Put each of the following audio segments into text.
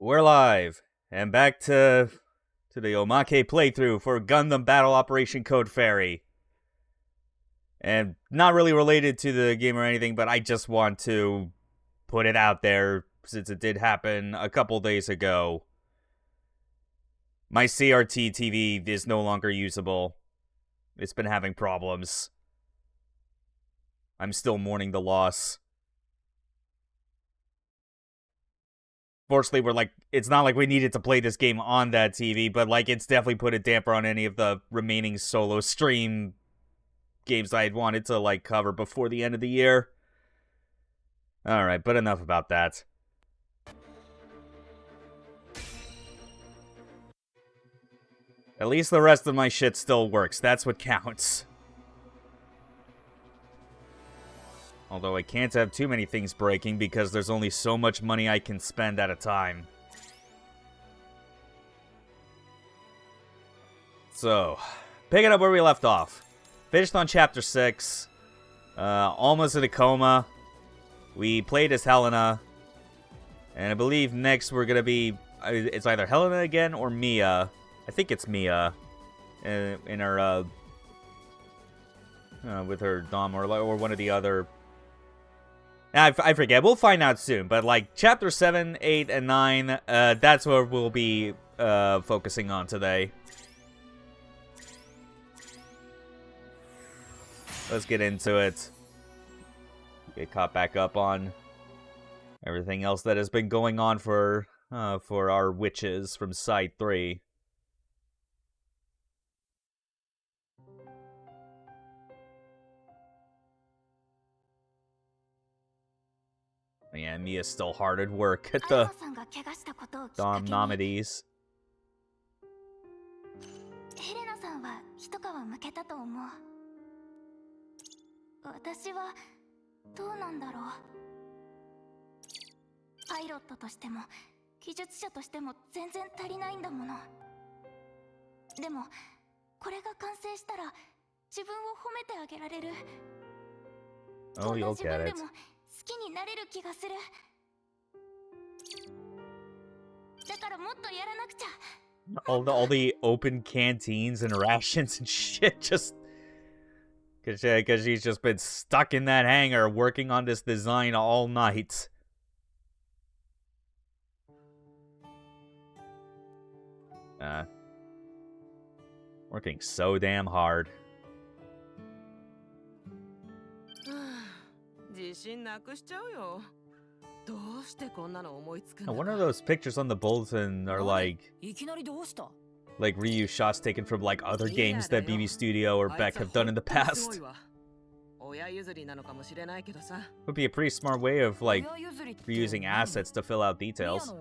We're live and back to the OMAKE playthrough for Gundam Battle Operation Code Fairy. And not really related to the game or anything, but I just want to put it out there since it did happen a couple days ago. My CRT TV is no longer usable. It's been having problems. I'm still mourning the loss. Fortunately, it's not like we needed to play this game on that TV, but, it's definitely put a damper on any of the remaining solo stream games I had wanted to, cover before the end of the year. Alright, but enough about that. At least the rest of my shit still works. That's what counts. Although I can't have too many things breaking because there's only so much money I can spend at a time. So, picking up where we left off. Finished on Chapter 6. Almost in a coma. We played as Helena. And I believe next we're going to be... It's either Helena again or Mia. I think it's Mia. In her... with her Dom or one of the other... I forget. We'll find out soon. But, Chapter 7, 8, and 9, that's what we'll be focusing on today. Let's get into it. Get caught back up on everything else that has been going on for our witches from Side 3. Yeah, Mia's still hard at work at the Dom Gnomides. Oh, you'll get it. All the open canteens and rations and shit, just because she's just been stuck in that hangar working on this design all night. Working so damn hard. Now, one of those pictures on the bulletin are like reused shots taken from other games that BB Studio or Beck have done in the past. Would be a pretty smart way of reusing assets to fill out details.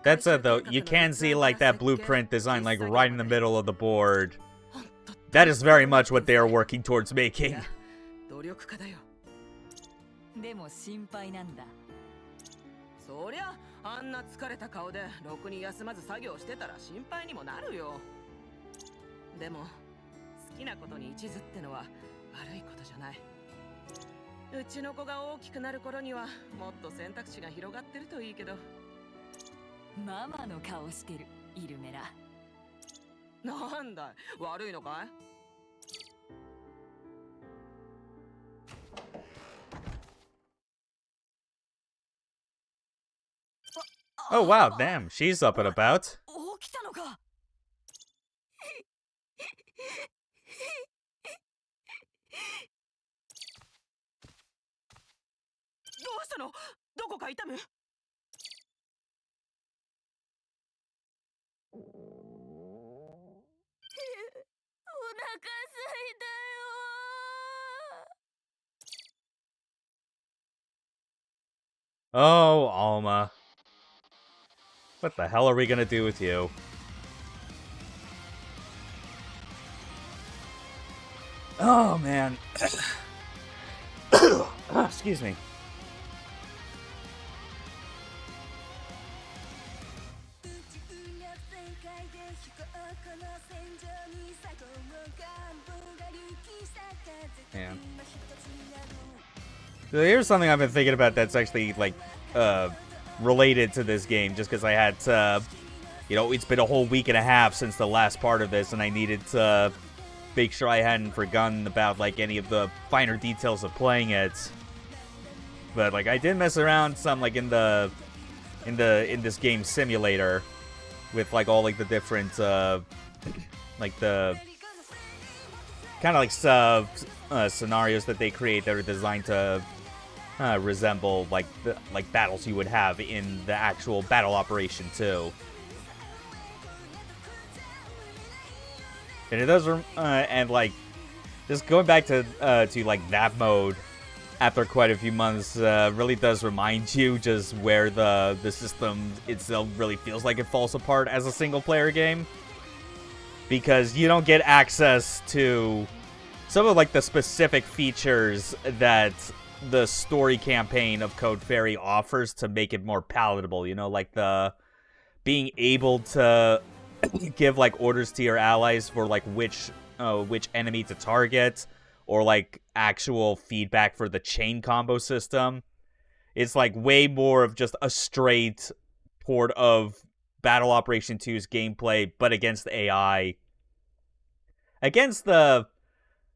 That's it though, you can see that blueprint design right in the middle of the board. That is very much what they are working towards making. Oh wow, damn, she's up and about. Oh, Alma. What the hell are we gonna do with you? Oh, man. Excuse me. Yeah. So here's something I've been thinking about that's actually, like, related to this game, just because I had, you know, it's been a whole week and a half since the last part of this, and I needed to make sure I hadn't forgotten about, like, any of the finer details of playing it. But, like, I did mess around some, like, in this game simulator with, like, all, like, the different, like, the kind of, like, scenarios that they create that are designed to resemble, like, battles you would have in the actual battle operation, too. And it does, and, like, just going back to like, that mode after quite a few months really does remind you just where the system itself really feels like it falls apart as a single-player game. Because you don't get access to some of, like, the specific features that the story campaign of Code Fairy offers to make it more palatable, you know, like the being able to give, like, orders to your allies for, like, which enemy to target, or, like, actual feedback for the chain combo system. It's, like, way more of just a straight port of Battle Operation 2's gameplay, but against the AI. Against the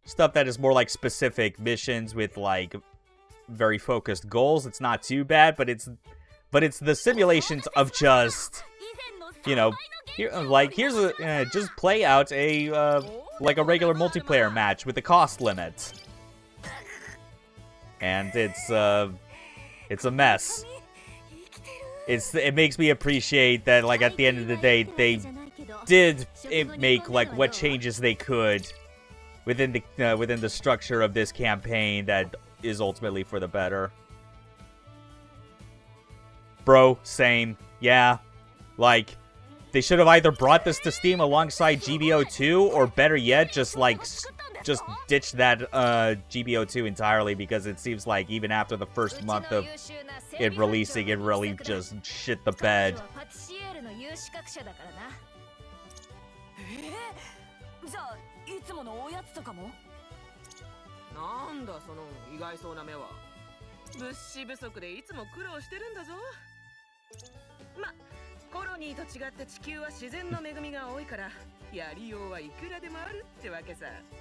stuff that is more, like, specific missions with, like, very focused goals, it's not too bad, but it's the simulations of just, you know, here's a just play out a like a regular multiplayer match with the cost limit, and it's a mess. It makes me appreciate that, like, at the end of the day they did make, like, what changes they could within the structure of this campaign that is ultimately for the better. Bro, same. Yeah. Like, they should have either brought this to Steam alongside GBO2, or better yet, just ditch that GBO2 entirely, because it seems like even after the first month of it releasing, it really just shit the bed.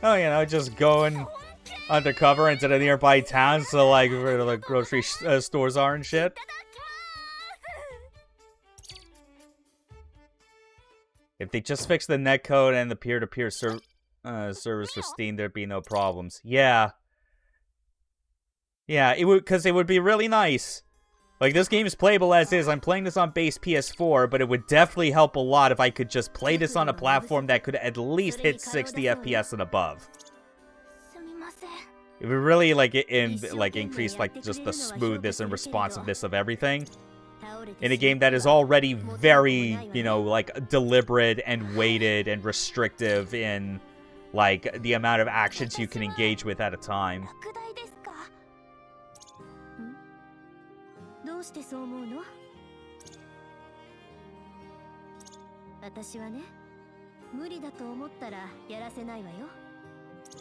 Oh, you know, just going undercover into the nearby towns, so, like, where the grocery stores are and shit. If they just fix the netcode and the peer-to-peer service for Steam, there'd be no problems. Yeah. Yeah, because it would be really nice. Like, this game is playable as is. I'm playing this on base PS4, but it would definitely help a lot if I could just play this on a platform that could at least hit 60 FPS and above. It would really, like, increase, like, just the smoothness and responsiveness of everything in a game that is already very, you know, like, deliberate and weighted and restrictive in, like, the amount of actions you can engage with at a time.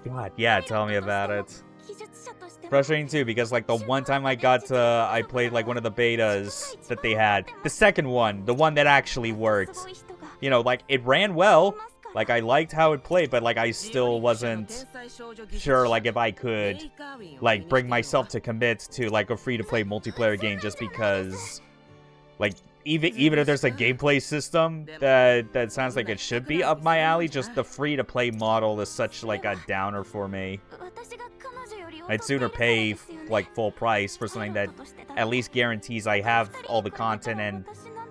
God, yeah, tell me about it. Frustrating too, because, like, the one time I played, like, one of the betas that they had, the second one, the one that actually worked, you know, like, it ran well, like, I liked how it played, but, like, I still wasn't sure, like, if I could, like, bring myself to commit to, like, a free-to-play multiplayer game, just because, like, even if there's a gameplay system that sounds like it should be up my alley, just the free-to-play model is such, like, a downer for me. I'd sooner pay, like, full price for something that at least guarantees I have all the content and,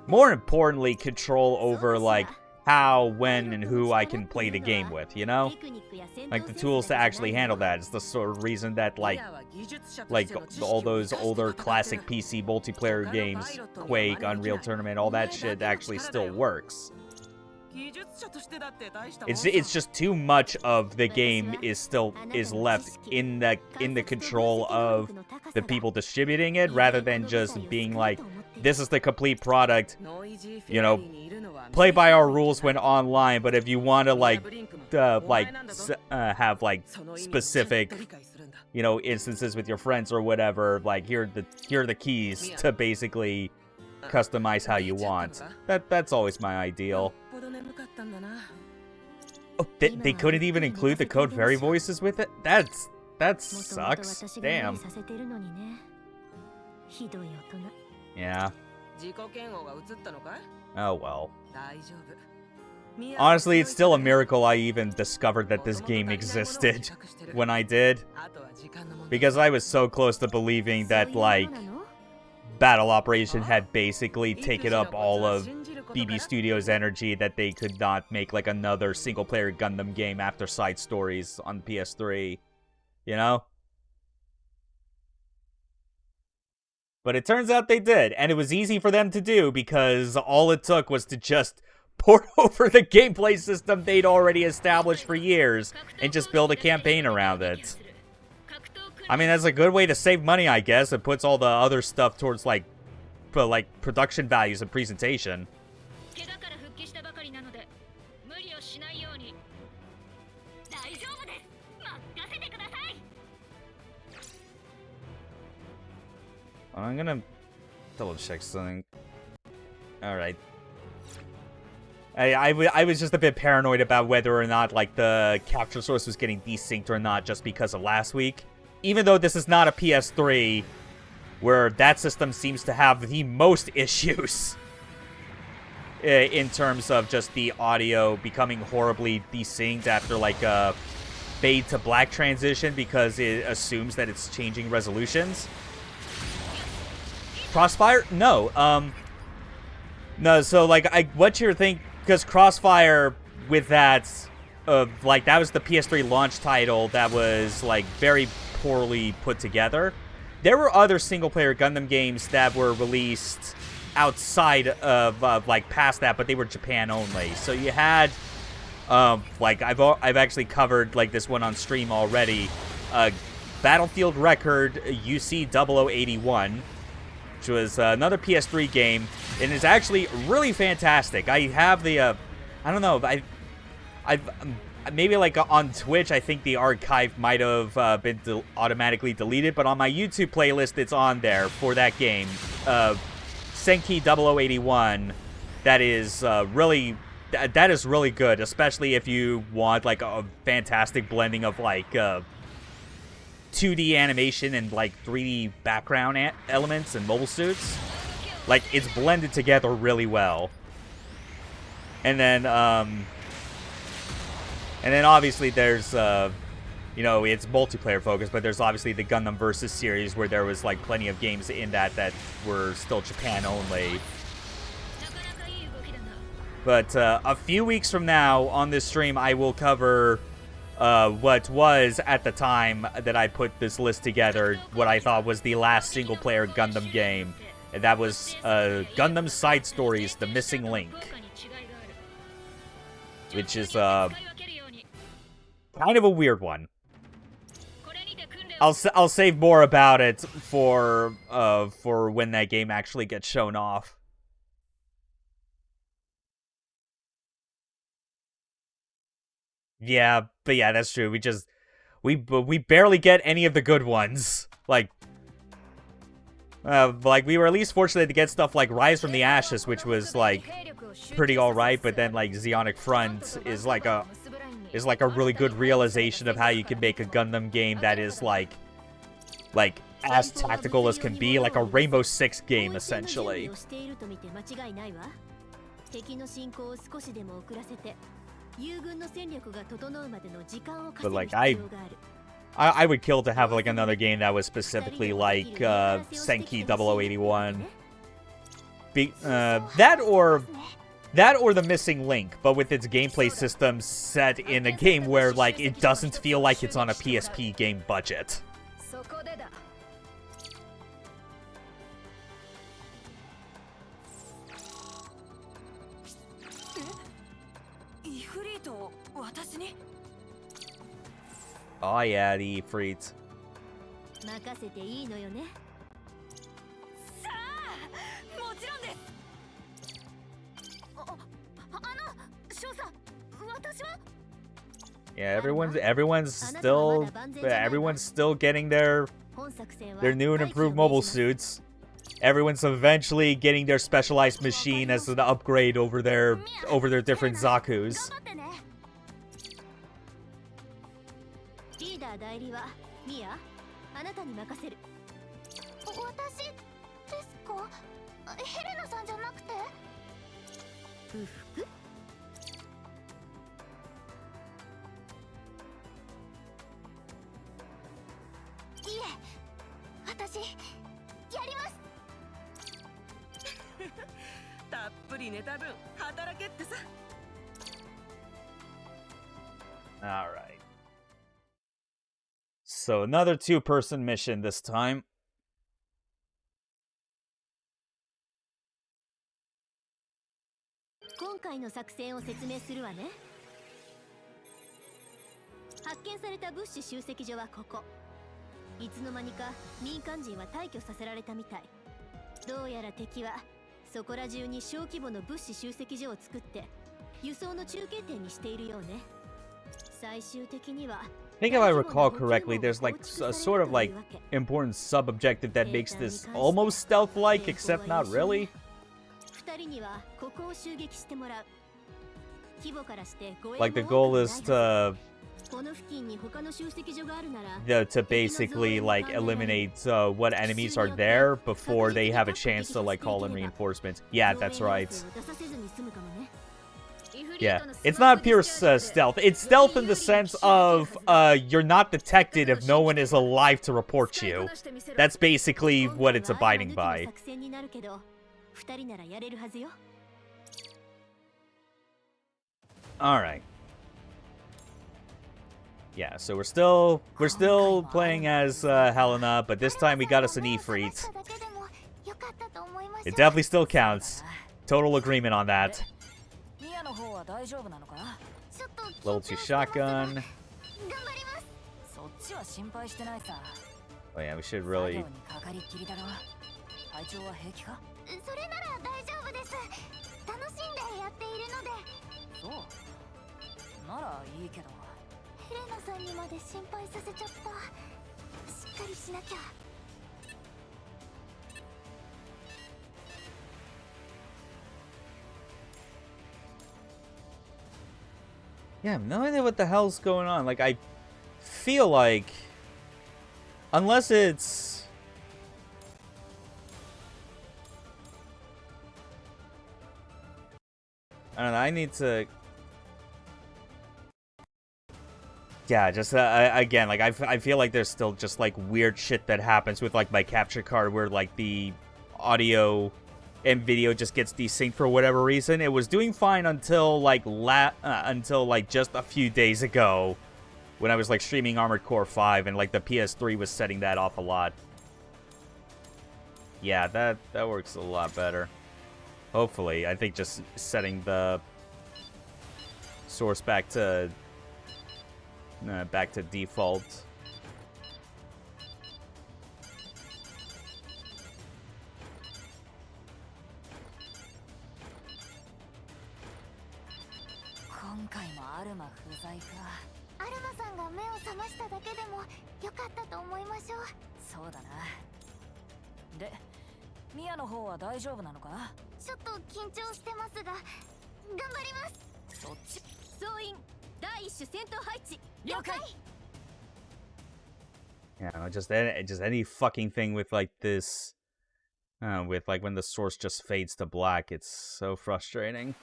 more importantly, control over, like, how, when, and who I can play the game with, you know? Like, the tools to actually handle that. It's the sort of reason that, like all those older classic PC multiplayer games, Quake, Unreal Tournament, all that shit actually still works. It's just too much of the game is left in the control of the people distributing it, rather than just being like, this is the complete product, you know, play by our rules when online, but if you want to have like specific, you know, instances with your friends or whatever, like here are the keys to basically customize how you want. That's always my ideal. Oh, they couldn't even include the Code Fairy voices with it? That sucks. Damn. Yeah. Oh well. Honestly, it's still a miracle I even discovered that this game existed when I did. Because I was so close to believing that, like, Battle Operation had basically taken up all of BB Studios' energy, that they could not make, like, another single-player Gundam game after side stories on PS3. You know? But it turns out they did, and it was easy for them to do because all it took was to just port over the gameplay system they'd already established for years and just build a campaign around it. I mean, that's a good way to save money, I guess. It puts all the other stuff towards, like production values and presentation. I'm gonna double check something. Alright. I was just a bit paranoid about whether or not, like, the capture source was getting desynced or not just because of last week. Even though this is not a PS3, where that system seems to have the most issues in terms of just the audio becoming horribly desynced after, like, a fade to black transition because it assumes that it's changing resolutions. Crossfire? No. No, so, like, what you're thinking... Because Crossfire, with that, like, that was the PS3 launch title that was, like, very poorly put together. There were other single-player Gundam games that were released outside of, like, past that, but they were Japan only. So you had, like, I've actually covered, like, this one on stream already. Battlefield Record UC 0081. Which was another PS3 game, and it's actually really fantastic. I have the, I don't know, I've maybe like on Twitch, I think the archive might have been automatically deleted, but on my YouTube playlist, it's on there for that game. Senki 0081, that is really, that is really good, especially if you want like a fantastic blending of like 2D animation and, like, 3D background elements and mobile suits. Like, it's blended together really well. And then obviously there's, you know, it's multiplayer focused, but there's obviously the Gundam Versus series where there was, like, plenty of games in that were still Japan only. But a few weeks from now on this stream, I will cover... what was, at the time that I put this list together, what I thought was the last single-player Gundam game. And that was Gundam Side Stories, The Missing Link. Which is kind of a weird one. I'll save more about it for when that game actually gets shown off. Yeah, but yeah, that's true. We barely get any of the good ones. Like we were at least fortunate to get stuff like Rise from the Ashes, which was like pretty alright, but then like Zeonic Front is like a really good realization of how you can make a Gundam game that is like as tactical as can be, like a Rainbow Six game essentially. But like I would kill to have like another game that was specifically like Senki 0081. That or The Missing Link, but with its gameplay system set in a game where like it doesn't feel like it's on a PSP game budget. Oh yeah, the Ifrit. Yeah, everyone's still getting their new and improved mobile suits. Everyone's eventually getting their specialized machine as an upgrade over their different Zakus. Alright. So another two-person mission this time. I think if I recall correctly, there's like a sort of like important sub-objective that makes this almost stealth-like, except not really. Like the goal is to basically like eliminate what enemies are there before they have a chance to like call in reinforcements. Yeah, that's right. Yeah, it's not pure stealth. It's stealth in the sense of you're not detected if no one is alive to report you. That's basically what it's abiding by. Alright. Yeah, so we're still playing as Helena, but this time we got us an Ifrit. It definitely still counts. Total agreement on that. Level 2 shotgun. Oh yeah, we should really... Yeah, I have no idea what the hell's going on. Like, I feel like... Unless it's... I don't know, I need to... Yeah, just, again, like, I feel like there's still just, like, weird shit that happens with, like, my capture card where, like, the audio and video just gets desynced for whatever reason. It was doing fine until, like, just a few days ago when I was, like, streaming Armored Core 5 and, like, the PS3 was setting that off a lot. Yeah, that works a lot better. Hopefully. I think just setting the source back to default. Yeah, just any fucking thing with like this, with like when the source just fades to black. It's so frustrating.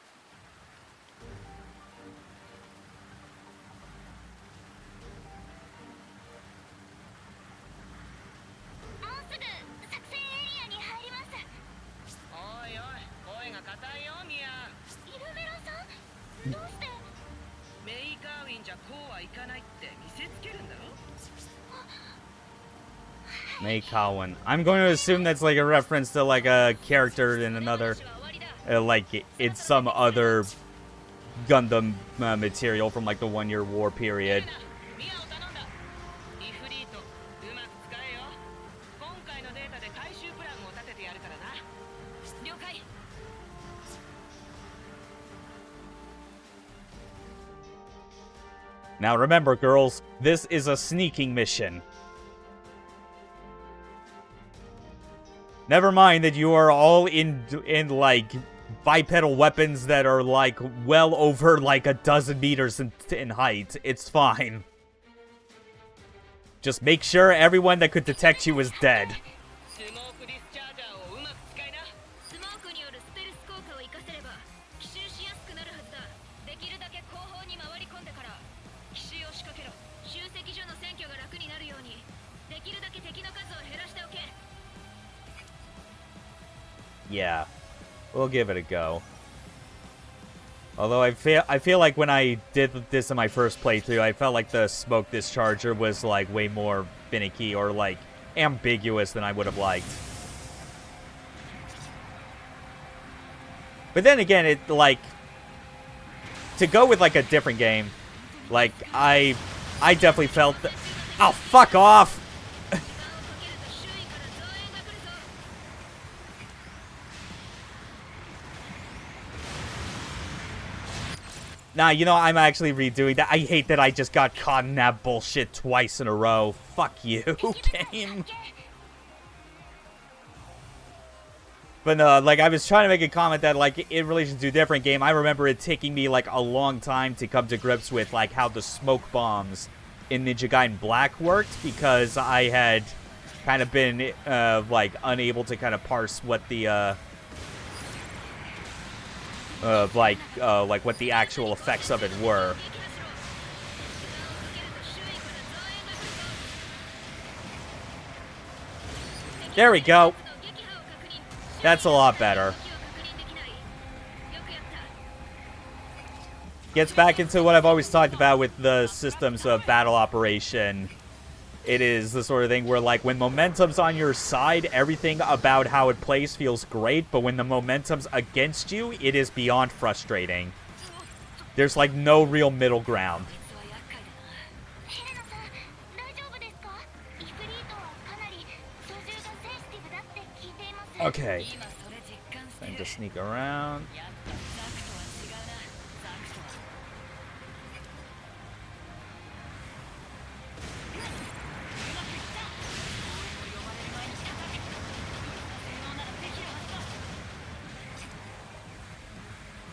Mecha. I'm going to assume that's like a reference to like a character in another, like in some other Gundam material from like the 1-year war period. Now remember, girls, this is a sneaking mission. Never mind that you are all in like bipedal weapons that are like well over like a dozen meters in height. It's fine. Just make sure everyone that could detect you is dead. Yeah, we'll give it a go. Although I feel like when I did this in my first playthrough, I felt like the smoke discharger was like way more finicky or like ambiguous than I would have liked. But then again, it like to go with like a different game. Like I definitely felt that. Oh, fuck off! Nah, you know, I'm actually redoing that. I hate that I just got caught in that bullshit twice in a row. Fuck you, game. But no, like, I was trying to make a comment that, like, in relation to a different game, I remember it taking me, like, a long time to come to grips with, like, how the smoke bombs in Ninja Gaiden Black worked, because I had kind of been, like, unable to kind of parse what the, like what the actual effects of it were. There we go. That's a lot better. Gets back into what I've always talked about with the systems of battle operation. It is the sort of thing where, like, when momentum's on your side, everything about how it plays feels great, but when the momentum's against you, it is beyond frustrating. There's, like, no real middle ground. Okay. Time to sneak around.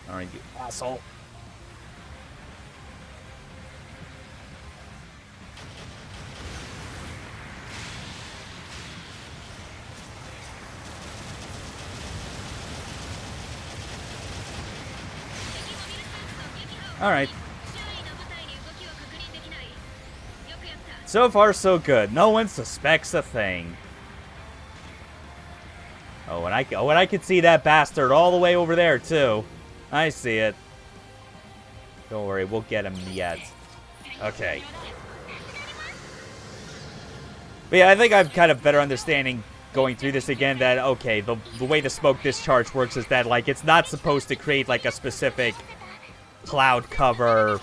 Alright, you asshole. Alright. So far, so good. No one suspects a thing. Oh, and I could see that bastard all the way over there, too. I see it. Don't worry, we'll get him yet. Okay. But yeah, I think I've kind of better understanding going through this again that, okay, the way the smoke discharge works is that, like, it's not supposed to create, like, a specific cloud cover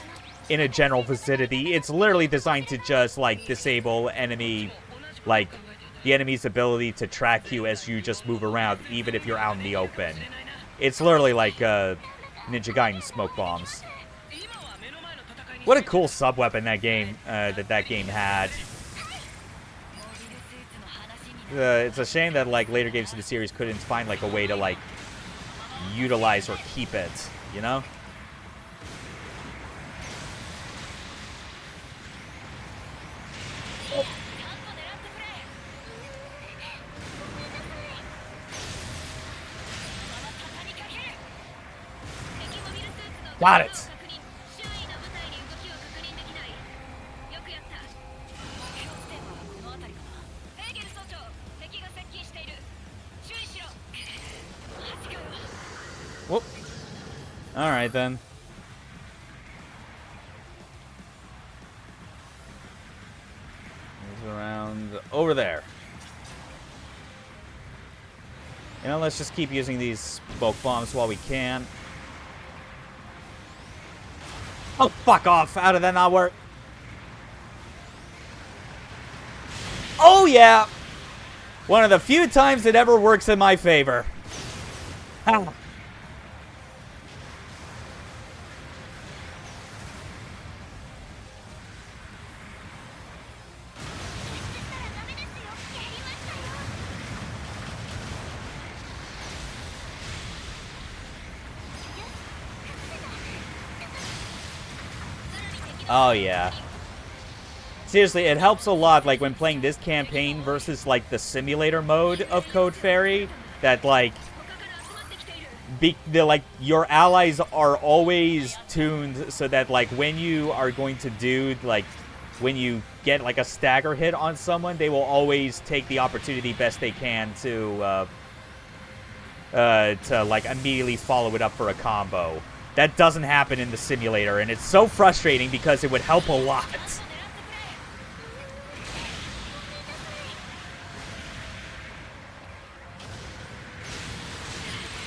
in a general vicinity. It's literally designed to just, like, disable enemy, like, the enemy's ability to track you as you just move around, even if you're out in the open. It's literally like, Ninja Gaiden smoke bombs. What a cool sub-weapon that game had. It's a shame that, like, later games in the series couldn't find, like, a way to, like, utilize or keep it, you know? Got it! Whoop. Alright then. Move around over there. You know, let's just keep using these smoke bombs while we can. Oh, fuck off. How did that not work? Oh, yeah. One of the few times it ever works in my favor. Ah. Oh, yeah. Seriously, it helps a lot, like, when playing this campaign versus, like, the simulator mode of Code Fairy, that, like, your allies are always tuned so that, like, when you are going to do, like, when you get, like, a stagger hit on someone, they will always take the opportunity best they can to like, immediately follow it up for a combo. That doesn't happen in the simulator, and it's so frustrating because it would help a lot.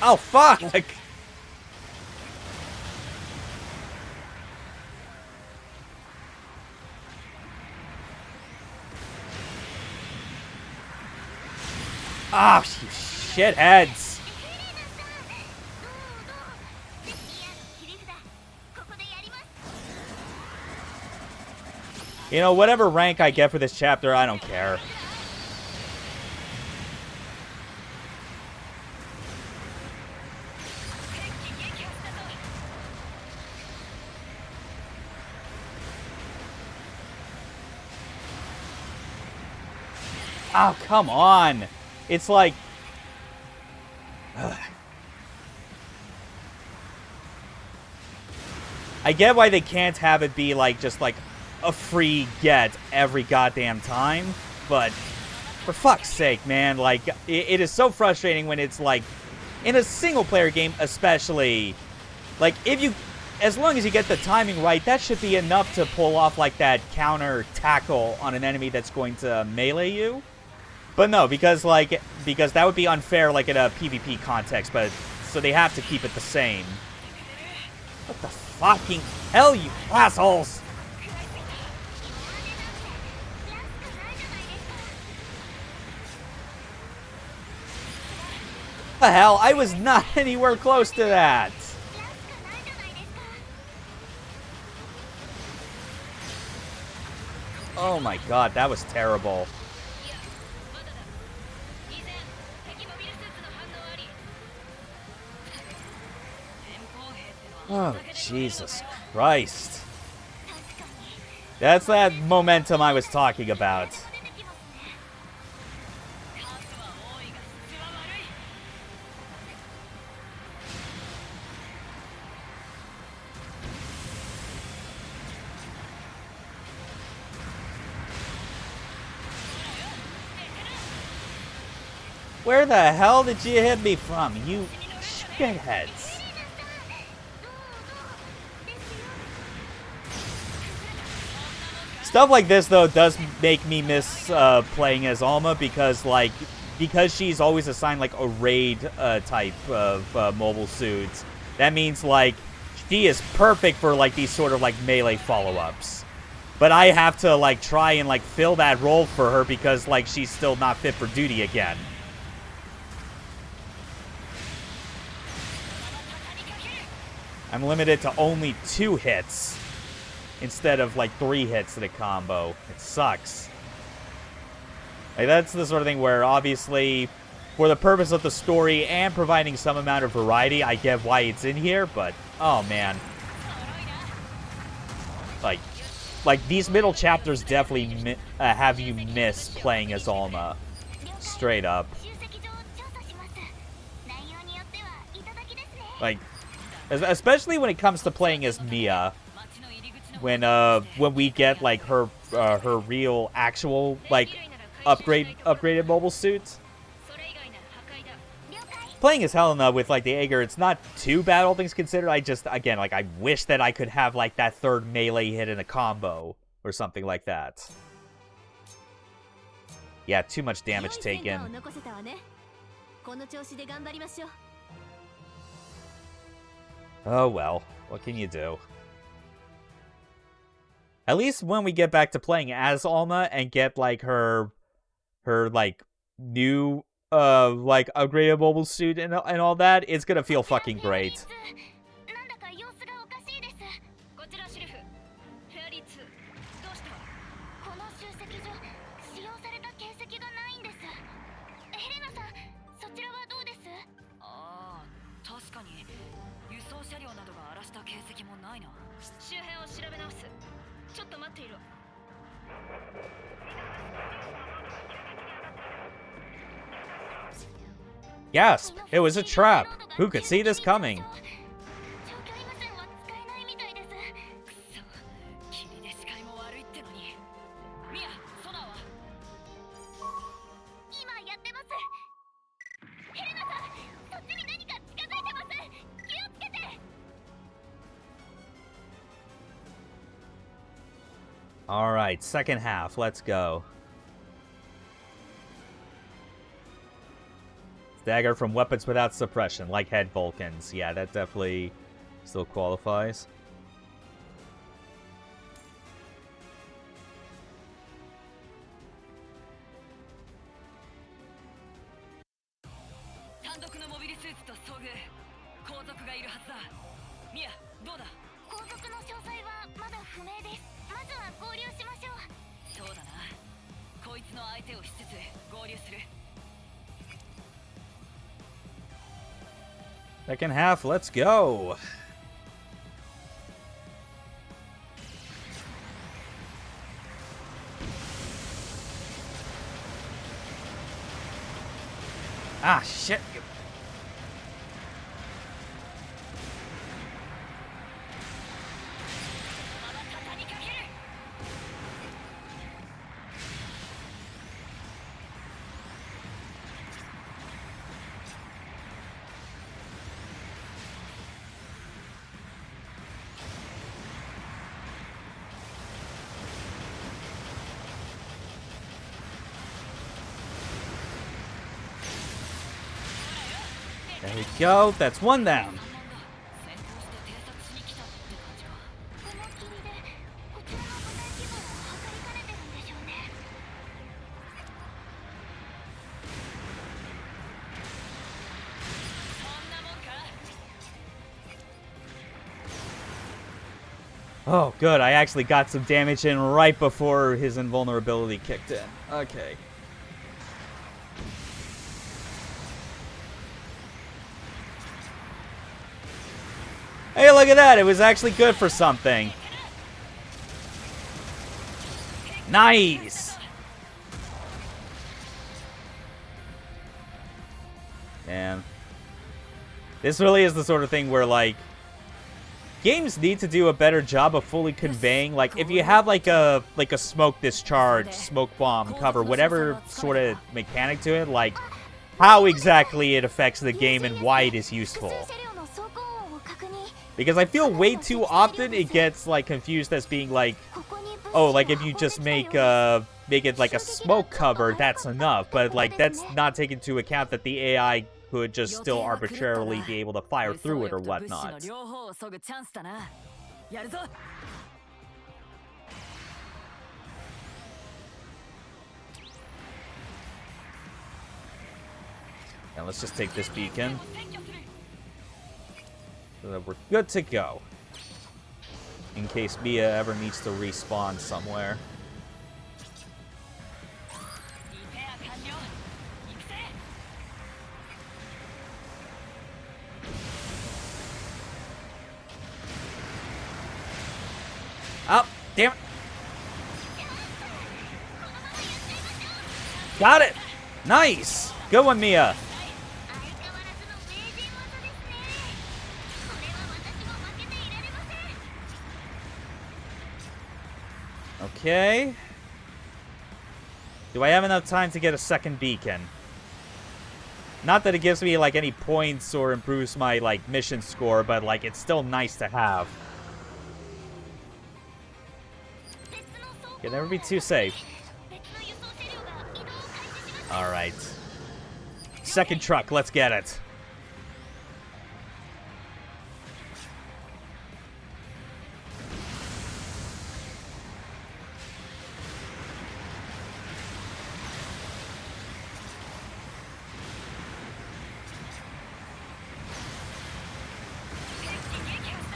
Oh, fuck! Ah, oh, you shitheads! You know, whatever rank I get for this chapter, I don't care. Oh, come on. It's like... Ugh. I get why they can't have it be, like, just, like, a free get every goddamn time, but for fuck's sake, man, like, it is so frustrating when it's, like, in a single-player game especially, like, as long as you get the timing right, that should be enough to pull off, like, that counter tackle on an enemy that's going to melee you. But no, because that would be unfair, like, in a PvP context, but, so they have to keep it the same. What the fucking hell, you assholes! What the hell? I was not anywhere close to that! Oh my god, that was terrible. Oh, Jesus Christ. That's that momentum I was talking about. Where the hell did you hit me from, you shitheads? Stuff like this, though, does make me miss playing as Alma because she's always assigned, like, a raid type of mobile suits. That means, like, she is perfect for, like, these sort of, like, melee follow-ups. But I have to, like, try and, like, fill that role for her because, like, she's still not fit for duty again. I'm limited to only 2 hits. Instead of, like, 3 hits to the combo. It sucks. Like, that's the sort of thing where, obviously, for the purpose of the story and providing some amount of variety, I get why it's in here, but, oh, man. Like these middle chapters definitely have you miss playing as Alma. Straight up. Like, especially when it comes to playing as Mia. When we get, like, her real actual, like, upgraded mobile suits. Playing as Helena with, like, the Aegir, it's not too bad, all things considered. I just, again, like, I wish that I could have, like, that third melee hit in a combo or something like that. Yeah, too much damage taken. Oh well, what can you do? At least when we get back to playing as Alma and get like her like new like upgraded mobile suit and all that, it's gonna feel fucking great. Gasp! It was a trap! Who could see this coming? Alright, second half, let's go. Dagger from weapons without suppression, like head Vulcans. Yeah, that definitely still qualifies. Second half, let's go. Ah, shit. There we go. That's one down. Oh, good. I actually got some damage in right before his invulnerability kicked in. Okay. Hey, look at that. It was actually good for something. Nice. Man. This really is the sort of thing where, like, games need to do a better job of fully conveying, like, if you have, like a smoke discharge, smoke bomb cover, whatever sort of mechanic to it, like, how exactly it affects the game and why it is useful. Because I feel way too often it gets, like, confused as being, like, oh, like, if you just make it, like, a smoke cover, that's enough. But, like, that's not taking into account that the AI could just still arbitrarily be able to fire through it or whatnot. Now let's just take this beacon. So that we're good to go. In case Mia ever needs to respawn somewhere. Oh, damn it. Got it. Nice. Good one, Mia. Okay. Do I have enough time to get a second beacon? Not that it gives me, like, any points or improves my, like, mission score, but, like, it's still nice to have. Can never be too safe. Alright. Second truck, let's get it.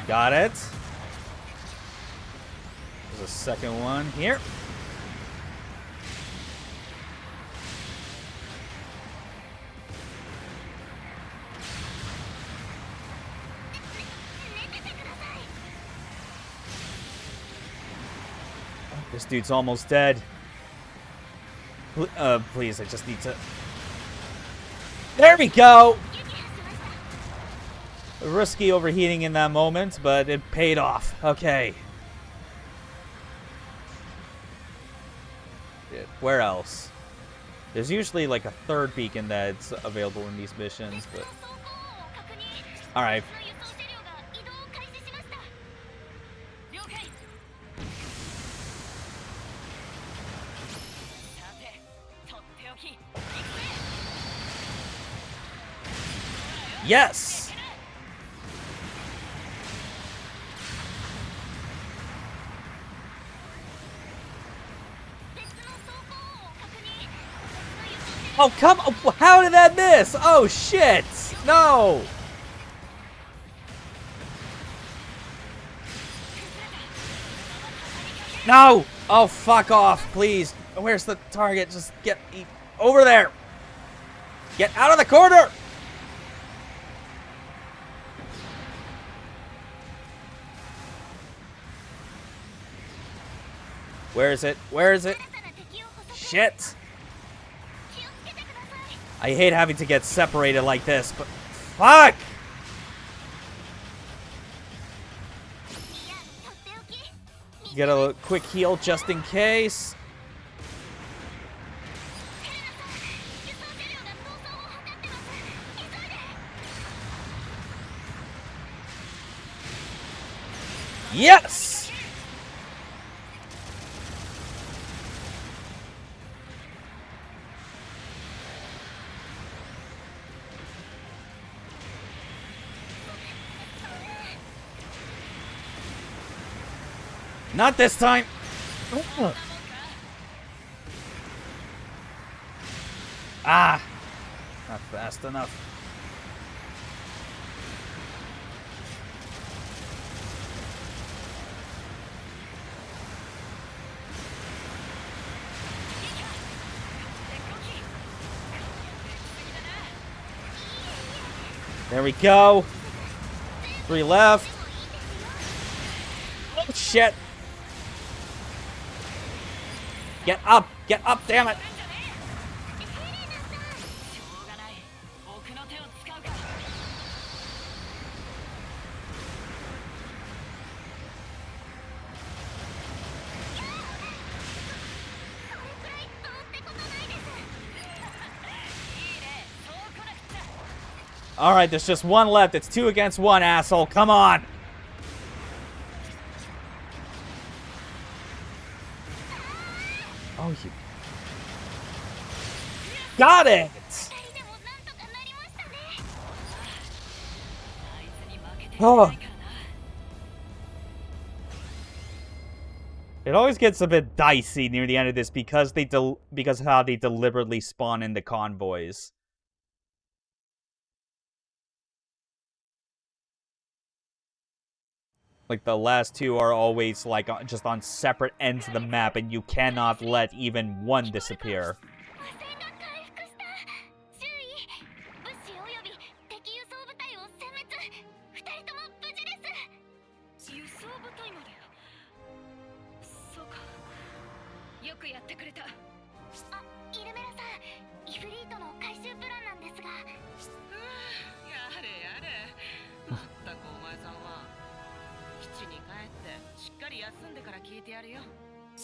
Got it. There's a second one here. This dude's almost dead. Please, I just need to... There we go! Risky overheating in that moment, but it paid off. Okay. Where else? There's usually like a third beacon that's available in these missions, but... Alright. Yes! Oh, come on! How did that miss? Oh, shit! No! No! Oh, fuck off, please. Where's the target? Just get over there! Get out of the corner! Where is it? Where is it? Shit! I hate having to get separated like this, but fuck! Get a quick heal just in case. Yes! Not this time. Ah, not fast enough. There we go. 3 left. Oh, shit. Get up! Get up, damn it! Alright, there's just one left. It's 2 against 1, asshole. Come on! Oh, you... Got it! Oh. It always gets a bit dicey near the end of this because because of how they deliberately spawn in the convoys. Like, the last 2 are always, like, just on separate ends of the map, and you cannot let even one disappear.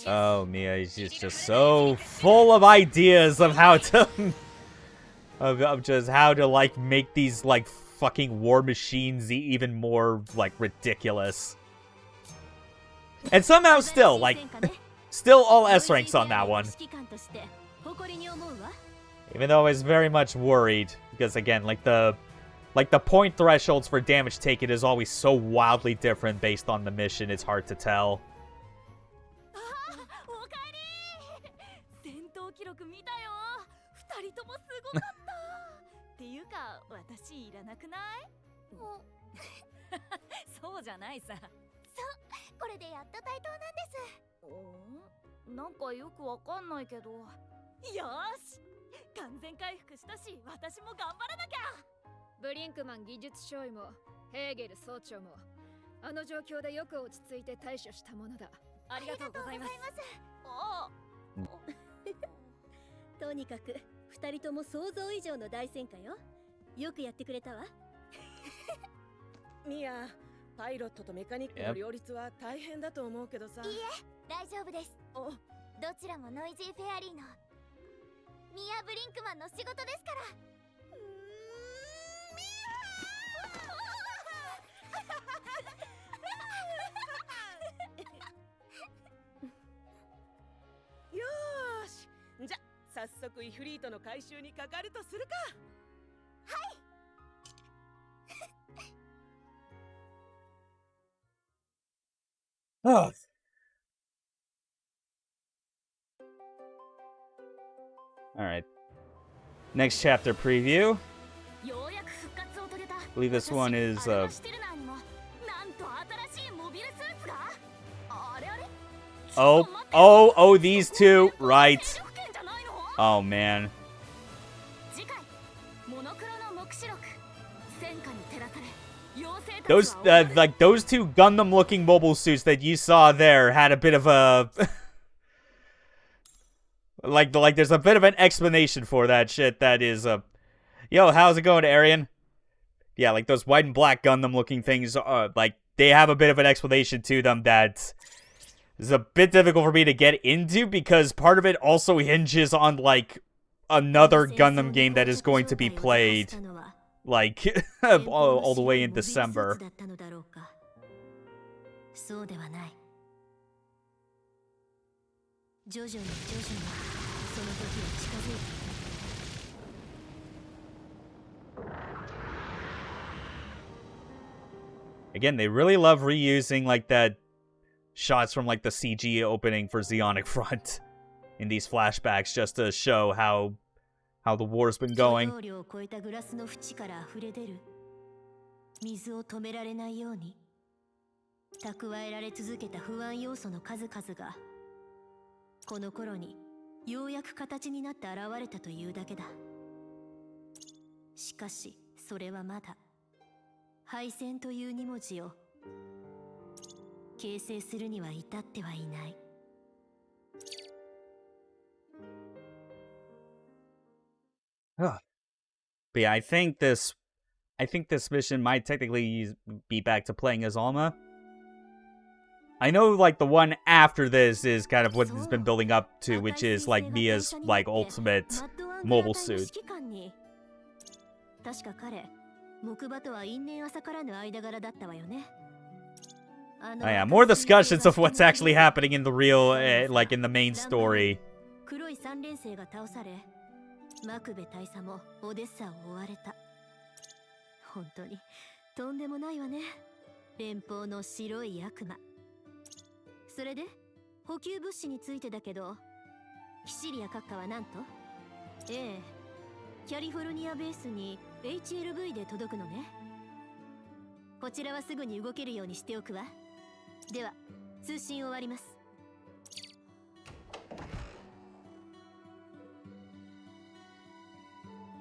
Oh, Mia, she's just so full of ideas of how to... of just how to, like, make these, like, fucking war machines even more, like, ridiculous. And somehow still, like, still all S ranks on that one. Even though I was very much worried, because again, like the point thresholds for damage taken is always so wildly different based on the mission, it's hard to tell. そうじゃないさ。これでやっと対等なんです。なんかよくわかんないけど。よーし、完全回復したし、私も頑張らなきゃ。ブリンクマン技術少尉もヘーゲル総長もあの状況でよく落ち着いて対処したものだ。ありがとうございます。とにかく2人とも想像以上の大戦果よ。よくやってくれたわ。ミア、パイロットとメカニックの両立は大変だと思うけどさ。いいえ、大丈夫です。どちらもノイジーフェアリーのミア・ブリンクマンの仕事ですから。よーし、じゃ早速イフリートの回収にかかるとするか。Oh. Alright. Next chapter preview. I believe this one is Oh, these two, right. Oh man. Those those two Gundam looking mobile suits that you saw there had a bit of a like there's a bit of an explanation for that shit. That is yo, how's it going, Arian? Yeah, like those white and black Gundam looking things like they have a bit of an explanation to them that is a bit difficult for me to get into because part of it also hinges on like another Gundam game that is going to be played like all the way in December. Again, they really love reusing like that shots from like the CG opening for Zeonic Front in these flashbacks just to show how the war's been going. But yeah, I think this mission might technically be back to playing as Alma. I know like the one after this is kind of what it's been building up to, which is like Mia's like ultimate mobile suit. Oh yeah, more discussions of what's actually happening in the real, like in the main story.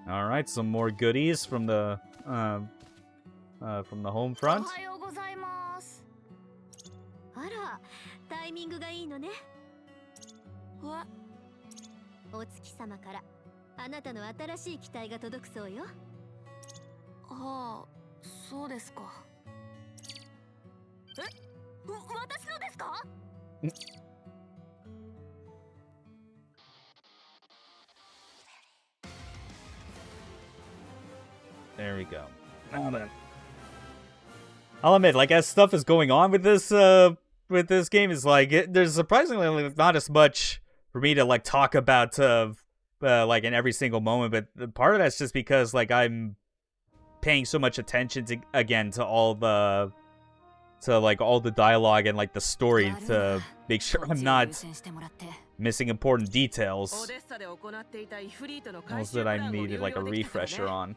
All right, some more goodies from the home front. There we go. I'll admit, like, as stuff is going on with this game, is like there's surprisingly not as much for me to like talk about like in every single moment. But part of that's just because like I'm paying so much attention to all the dialogue and like the story to make sure I'm not missing important details. Almost that I needed like a refresher on.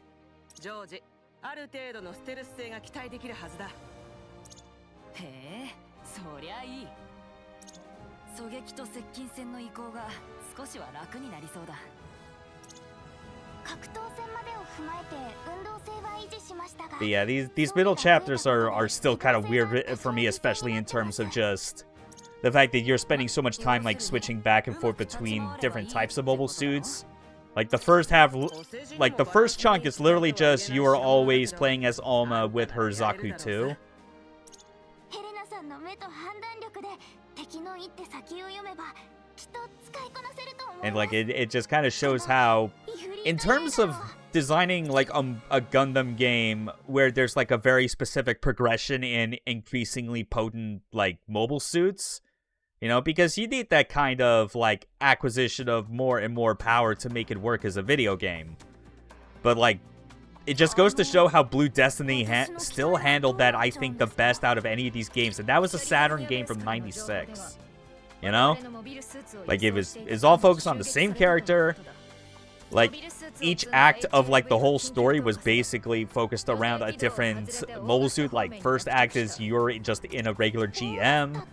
へえ、そりゃいい。狙撃と接近戦の移行が少しは楽になりそうだ。格闘戦までを踏まえて運動性は維持しましたが。But yeah, these middle chapters are still kind of weird for me, especially in terms of just the fact that you're spending so much time like switching back and forth between different types of mobile suits. Like the first half, like the first chunk is literally just you are always playing as Alma with her Zaku too. And like it just kind of shows how, in terms of designing like a Gundam game where there's like a very specific progression in increasingly potent like mobile suits, you know, because you need that kind of like acquisition of more and more power to make it work as a video game. But like, it just goes to show how Blue Destiny still handled that, I think, the best out of any of these games. And that was a Saturn game from '96. You know? Like, it's all focused on the same character. Like, each act of, like, the whole story was basically focused around a different mobile suit. Like, first act is you're just in a regular GM.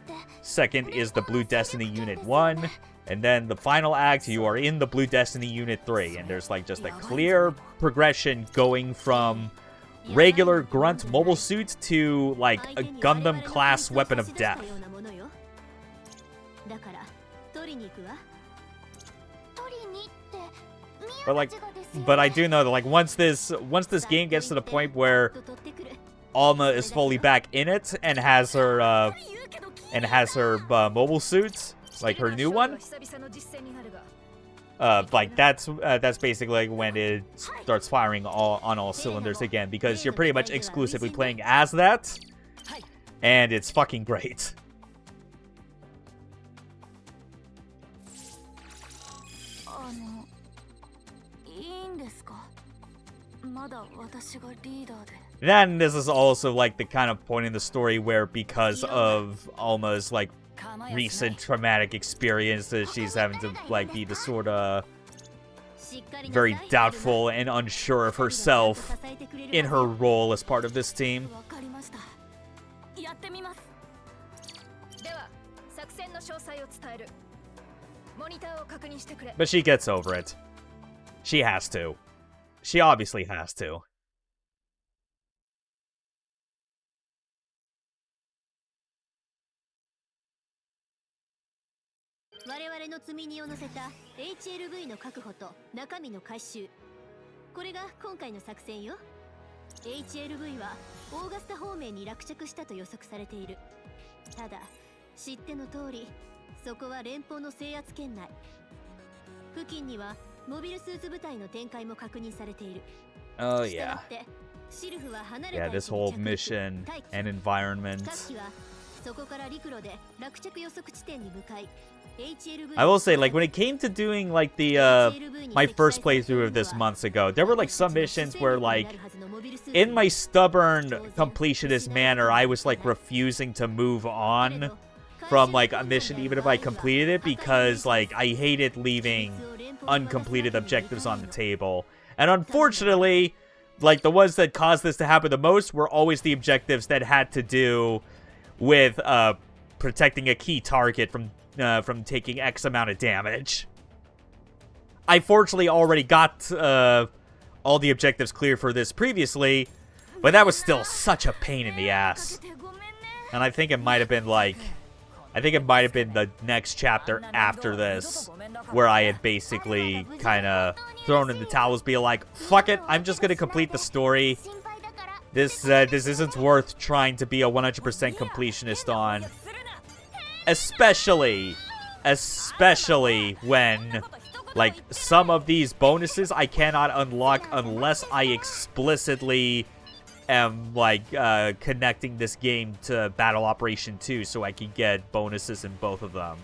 Second is the Blue Destiny Unit 1. And then the final act, you are in the Blue Destiny Unit 3. And there's, like, just a clear progression going from regular grunt mobile suits to, like, a Gundam-class weapon of death. But I do know that, like, once this game gets to the point where Alma is fully back in it and has her mobile suit, like her new one, like that's basically like when it starts firing on all cylinders again, because you're pretty much exclusively playing as that, and it's fucking great. Then this is also like the kind of point in the story where, because of Alma's like recent traumatic experiences, she's having to like be the sort of very doubtful and unsure of herself in her role as part of this team. But she gets over it. She has to. She obviously has to. HLV の確保と中身の回収。これが今回の作戦よ。HLV はオーガスタ方面に落着したと予測されている。ただ、知っての通り、そこは連邦の制圧圏内。付近にはモビルスーツ部隊の展開も確認されている。Oh yeah. Yeah, this whole mission and environment. I will say, like, when it came to doing, like, my first playthrough of this months ago, there were, like, some missions where, like, in my stubborn completionist manner, I was, like, refusing to move on from, like, a mission even if I completed it, because, like, I hated leaving uncompleted objectives on the table. And unfortunately, like, the ones that caused this to happen the most were always the objectives that had to do with, protecting a key target from taking X amount of damage. I fortunately already got all the objectives cleared for this previously, but that was still such a pain in the ass. And I think it might have been like, the next chapter after this, where I had basically kind of thrown in the towels, being like, fuck it, I'm just gonna complete the story. This isn't worth trying to be a 100% completionist on. Especially when, like, some of these bonuses I cannot unlock unless I explicitly am, like, connecting this game to Battle Operation 2 so I can get bonuses in both of them.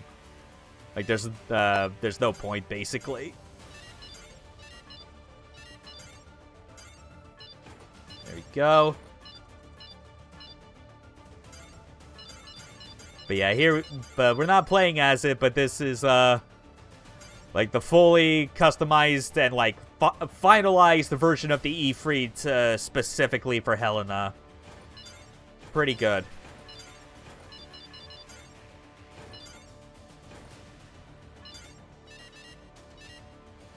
Like, there's no point, basically. There we go. But yeah, but we're not playing as it, but this is, like, the fully customized and, like, finalized version of the Ifrit, specifically for Helena. Pretty good.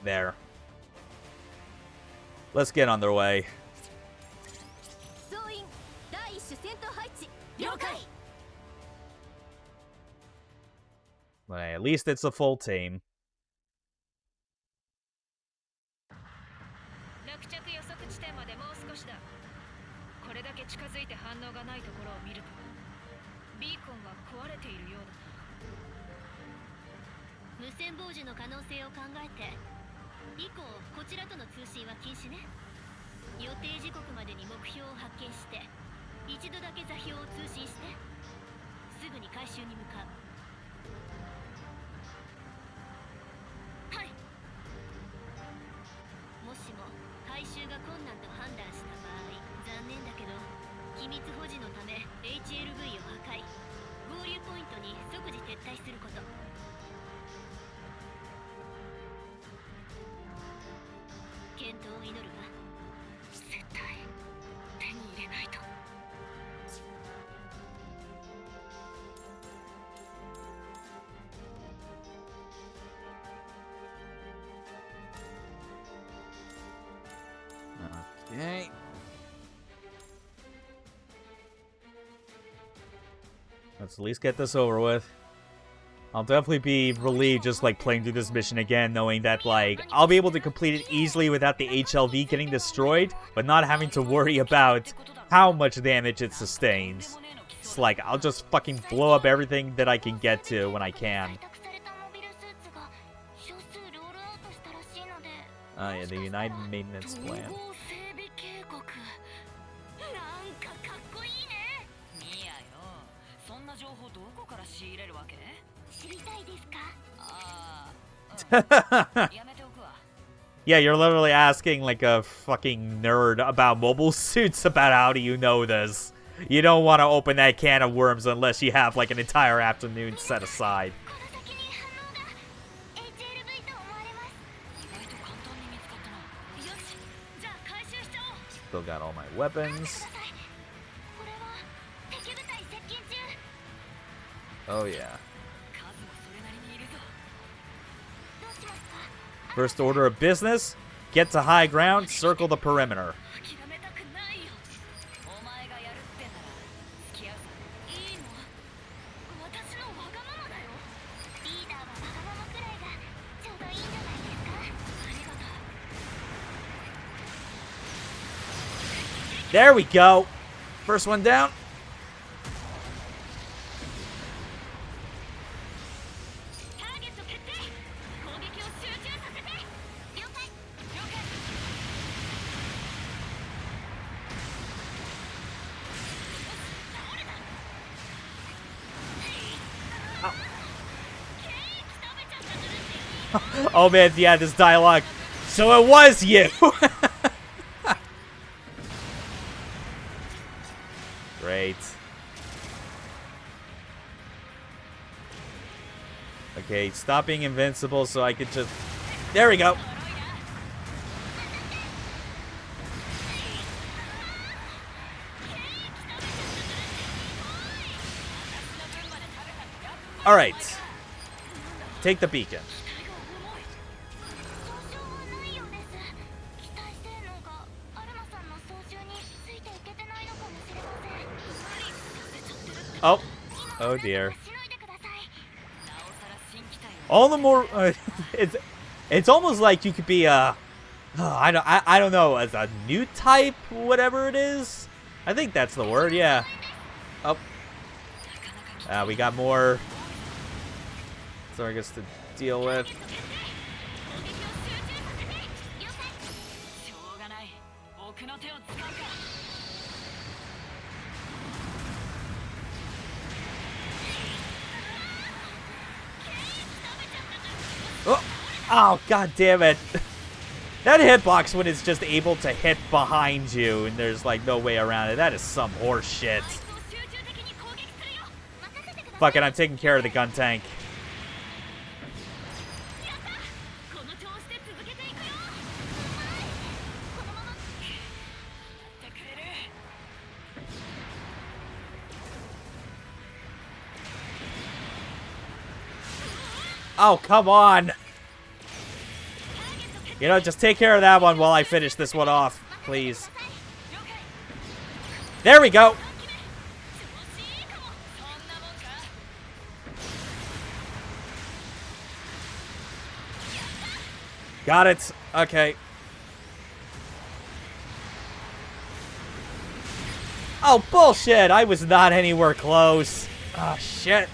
There. Let's get on their way. 総員第一種戦闘配置了解 But at least it's a full team. 落着予測地点までもう少しだ。これだけ近づいて反応がないところを見るとビーコンは壊れているようだな。無線傍受の可能性を考えて以降こちらとの通信は禁止ね。予定時刻までに目標を発見して一度だけ座標を通信してすぐに回収に向かう。はい。もしも回収が困難と判断した場合、残念だけど機密保持のため HLV を破壊、合流ポイントに即時撤退すること。健闘を祈るわ。絶対手に入れないと。Okay. Let's at least get this over with. I'll definitely be relieved just like playing through this mission again, knowing that like I'll be able to complete it easily without the HLV getting destroyed, but not having to worry about how much damage it sustains. It's like I'll just fucking blow up everything that I can get to when I can. Oh yeah, the United Maintenance Plan. 知りたいですか Yeah, you're literally asking like a fucking nerd about mobile suits about how do you know this. You don't want to open that can of worms unless you have like an entire afternoon set aside. Still got all my weapons. Oh yeah. First order of business, get to high ground, circle the perimeter. There we go. First one down. Oh man, yeah, this dialogue. So it was you! Great. Okay, stop being invincible so I could just... There we go! Alright. Take the beacon. Oh. Oh dear. All the more it's almost like you could be I don't know, as a new type, whatever it is. I think that's the word, yeah. Oh. We got more targets to deal with. Oh, god damn it. That hitbox when it's just able to hit behind you and there's like no way around it. That is some horse shit. Fuck it, I'm taking care of the gun tank. Oh, come on. You know, just take care of that one while I finish this one off, please. There we go. Got it. Okay. Oh, bullshit. I was not anywhere close. Oh, shit.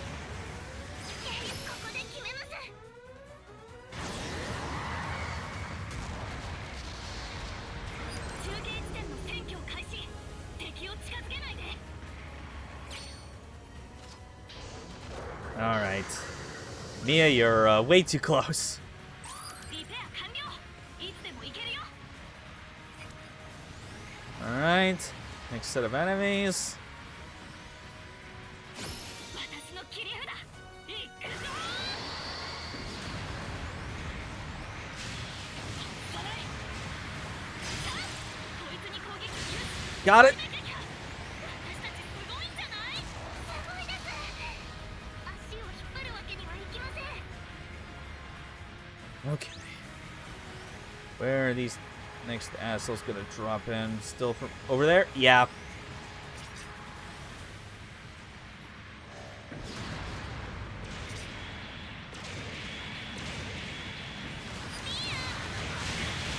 Alright. Mia, you're way too close. Alright. Next set of enemies. Got it. Okay. Where are these next assholes gonna drop in? Still from over there? Yeah.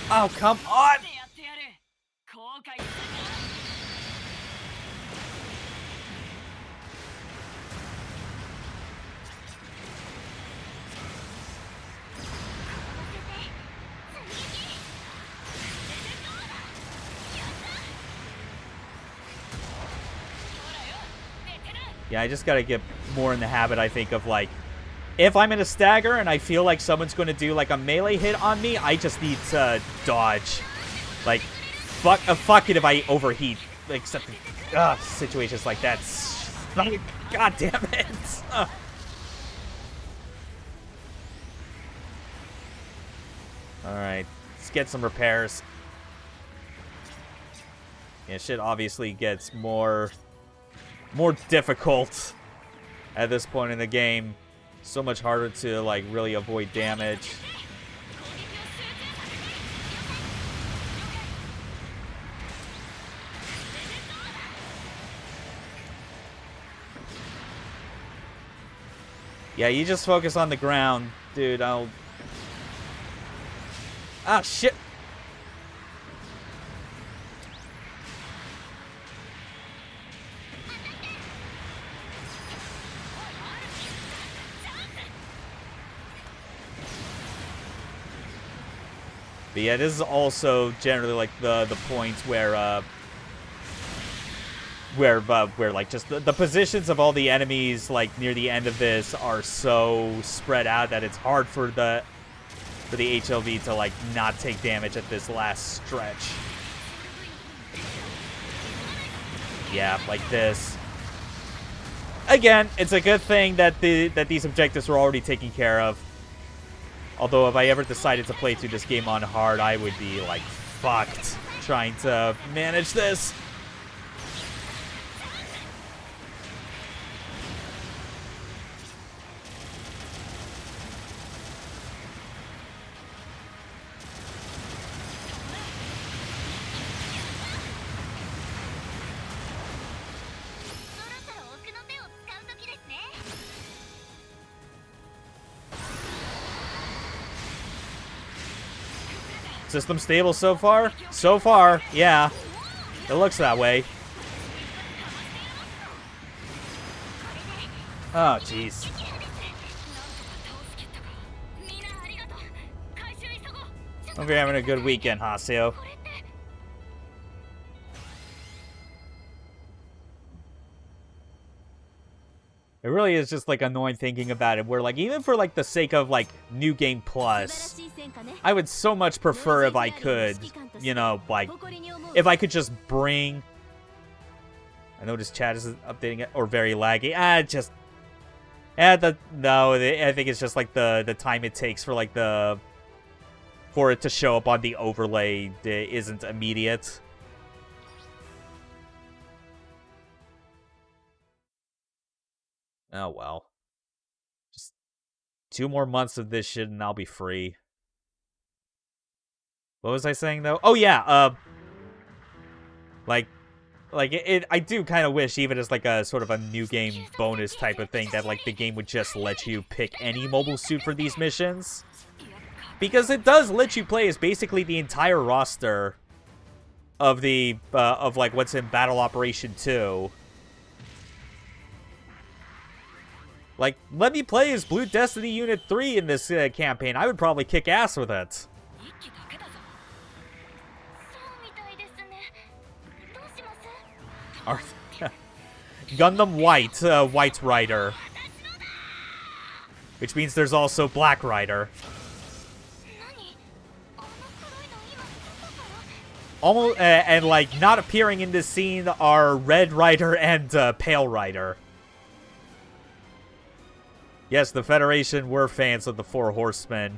Oh, come on! Yeah, I just gotta get more in the habit, I think, of like, if I'm in a stagger and I feel like someone's gonna do like a melee hit on me, I just need to dodge. Like, fuck it if I overheat. Except in situations like that. God damn it. Alright, let's get some repairs. Yeah, shit obviously gets more difficult at this point in the game. So much harder to like really avoid damage. Yeah, you just focus on the ground, dude. Ah, shit. But yeah, this is also generally like the points where like just the positions of all the enemies like near the end of this are so spread out that it's hard for the HLV to like not take damage at this last stretch. Yeah, like this. Again, it's a good thing that these objectives were already taken care of. Although if I ever decided to play through this game on hard, I would be like fucked trying to manage this. System stable so far? So far, yeah. It looks that way. Oh, jeez. Hope you're having a good weekend, Haseo. It really is just like annoying thinking about it, where like even for like the sake of like New Game Plus, I would so much prefer if I could, you know, like if I could just bring. I noticed chat is updating it or very laggy. I think it's just like the time it takes for like for it to show up on the overlay isn't immediate. Oh, well. Just 2 more months of this shit and I'll be free. What was I saying, though? Oh, yeah, Like, I do kind of wish, even as, like, a sort of a new game bonus type of thing, that, like, the game would just let you pick any mobile suit for these missions. Because it does let you play as basically the entire roster of the, like, what's in Battle Operation 2. Like, let me play as Blue Destiny Unit 3 in this campaign. I would probably kick ass with it. そうみたいですね。どうします？ Gundam White, White Rider. Which means there's also Black Rider. 何？あの黒いの今どこから？ Almost, and like, not appearing in this scene are Red Rider and Pale Rider. Yes, the Federation were fans of the Four Horsemen.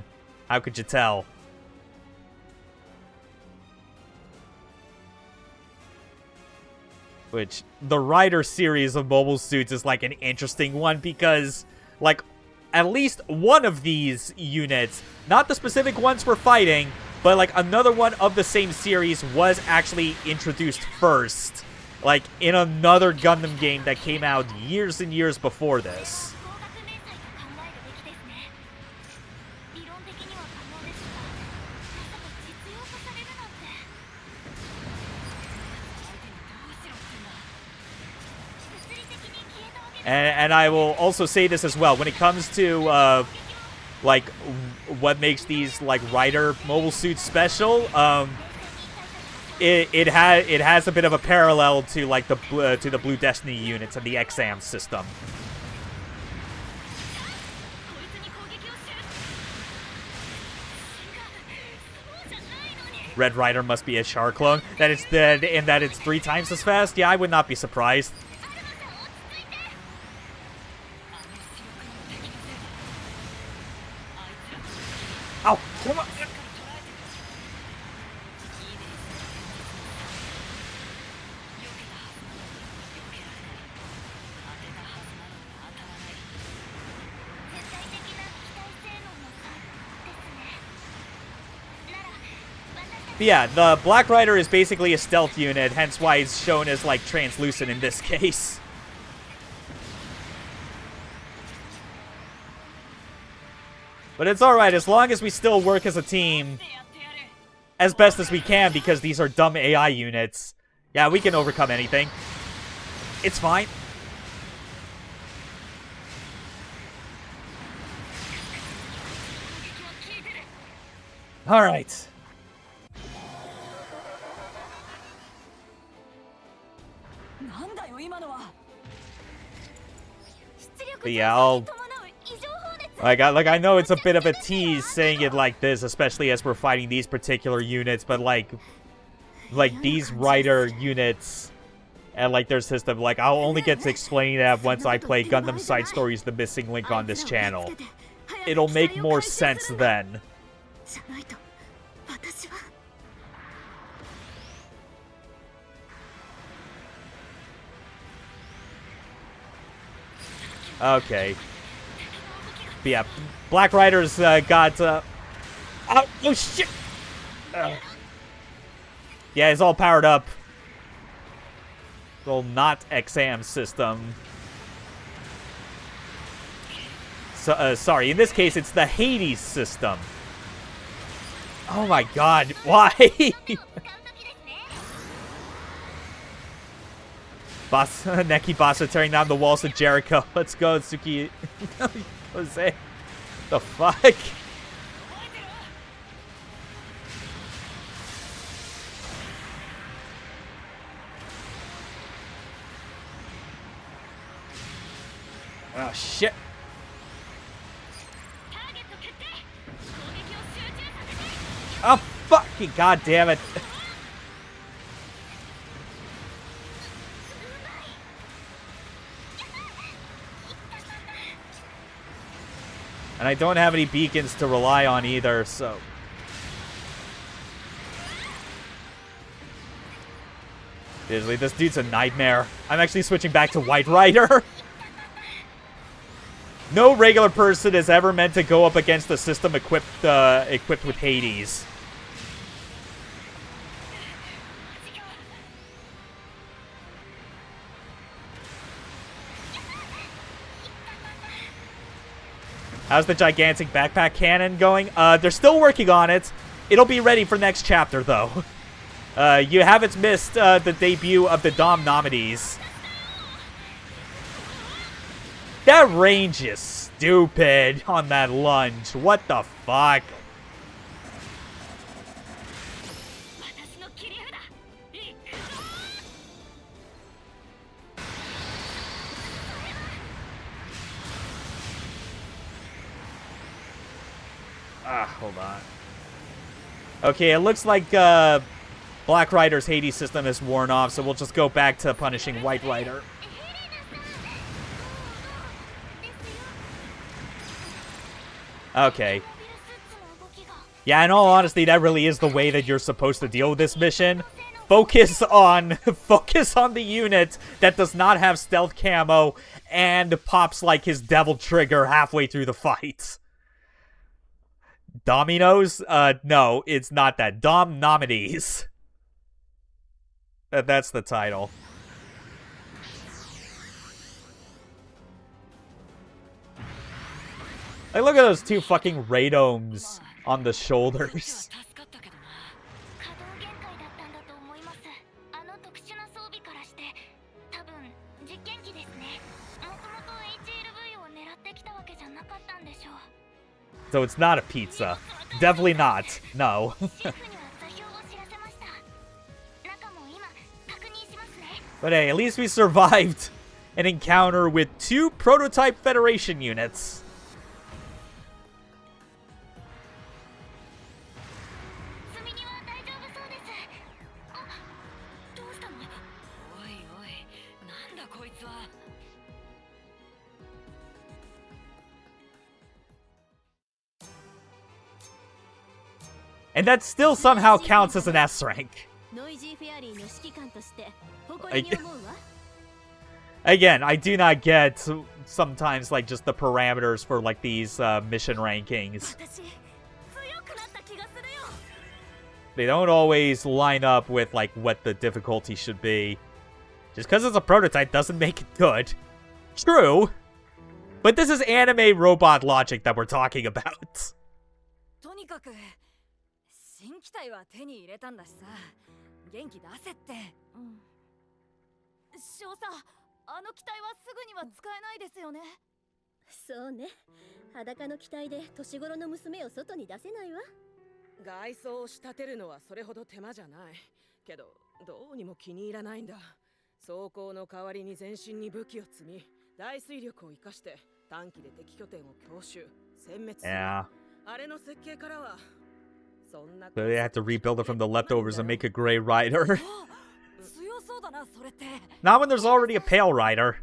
How could you tell? Which, the Rider series of mobile suits is like an interesting one because, like, at least one of these units, not the specific ones we're fighting, but like another one of the same series was actually introduced first. Like, in another Gundam game that came out years and years before this. 高学年祭と考えるべきですね。理論的には可能ですが、まさか実用化されるなんて。物理的に消えたわけで And I will also say this as well. When it comes to, like, what makes these, like, Rider mobile suits special, it has a bit of a parallel to, like, the Blue Destiny units and the XAM system. Red Rider must be a Char clone. That it's dead, and that it's 3 times as fast? Yeah, I would not be surprised. Oh, come on! But yeah, the Black Rider is basically a stealth unit, hence why it's shown as, like, translucent in this case. But it's alright, as long as we still work as a team as best as we can, because these are dumb AI units. Yeah, we can overcome anything. It's fine. Alright. But yeah, I know it's a bit of a tease saying it like this, especially as we're fighting these particular units, but like these Rider units and like their system, like I'll only get to explain that once I play Gundam Side Stories: The Missing Link on this channel. It'll make more sense then. Okay. But yeah, Black Rider's got, oh shit! Yeah, it's all powered up. Well, not XAM system. So, sorry, in this case, it's the Hades system. Oh my god, why? Boss, Neki Basa tearing down the walls of Jericho. Let's go, Tsuki. Jose. The fuck? Oh, shit. Oh, fucking god damn it. And I don't have any beacons to rely on either, so... Seriously, this dude's a nightmare. I'm actually switching back to White Rider. No regular person is ever meant to go up against a system equipped with Hades. How's the gigantic backpack cannon going? They're still working on it. It'll be ready for next chapter, though. You haven't missed the debut of the Dom Gnomides. That range is stupid on that lunge. What the fuck? Hold on. Okay, it looks like Black Rider's Hades system is worn off, so we'll just go back to punishing White Rider. Okay. Yeah, in all honesty, that really is the way that you're supposed to deal with this mission. Focus on the unit that does not have stealth camo and pops like his devil trigger halfway through the fight. Dominos? No, it's not that. Dom Gnomides. That's the title. Like, look at those two fucking radomes on the shoulders. So it's not a pizza. Definitely not. No. But hey, at least we survived an encounter with 2 prototype Federation units. And that still somehow counts as an S rank. Again, I do not get sometimes like just the parameters for like these mission rankings. They don't always line up with like what the difficulty should be. Just because it's a prototype doesn't make it good. True. But this is anime robot logic that we're talking about. 新機体は手に入れたんだしさ、元気出せって。少佐、あの機体はすぐには使えないですよね。そうね。裸の機体で年頃の娘を外に出せないわ。外装を仕立てるのはそれほど手間じゃない。けど、どうにも気に入らないんだ。装甲の代わりに全身に武器を積み、大水力を生かして短期で敵拠点を強襲、殲滅する。あれの設計からは。So they have to rebuild it from the leftovers and make a gray rider. Not when there's already a pale rider.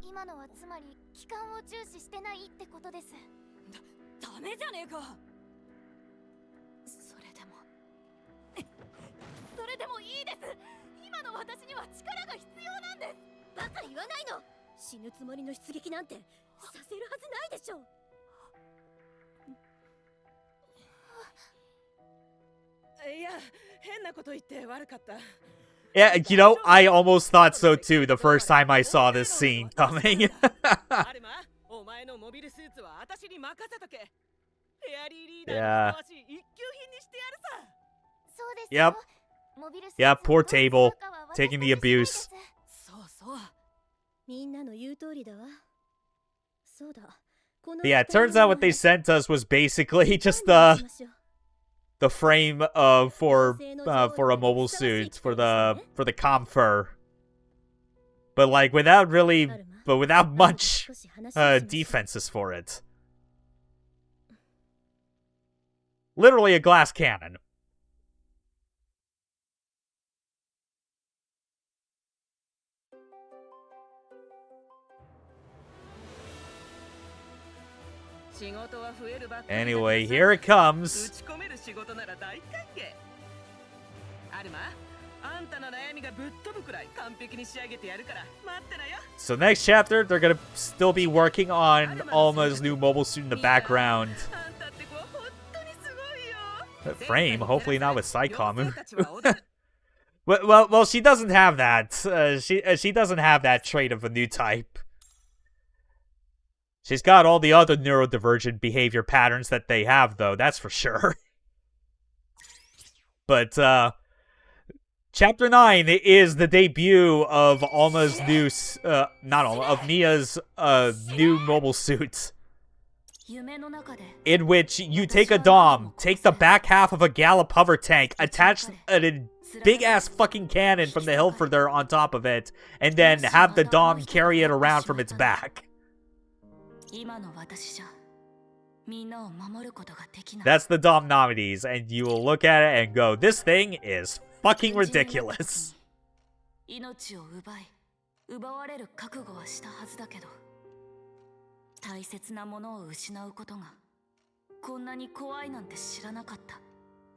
Yeah, you know, I almost thought so too the first time I saw this scene coming. Yeah. Yep. Yeah, poor Table. Taking the abuse. Yeah, it turns out what they sent us was basically just the frame for a mobile suit for the Kampfer, but like without much defenses for it. Literally a glass cannon. Anyway, here it comes. So next chapter, they're gonna still be working on Alma's new mobile suit in the background. Frame, hopefully not with Psycom. well, she doesn't have that. She doesn't have that trait of a new type. She's got all the other neurodivergent behavior patterns that they have, though, that's for sure. But, Chapter 9 is the debut of Alma's new, of Mia's, new mobile suit. In which you take a Dom, take the back half of a Gallop hover tank, attach a big-ass fucking cannon from the hilt further on top of it, and then have the Dom carry it around from its back. That's the Dom Gnomides, and you will look at it and go, this thing is fucking ridiculous. 大切なものを失うことがこんなに怖いなんて知らなかった。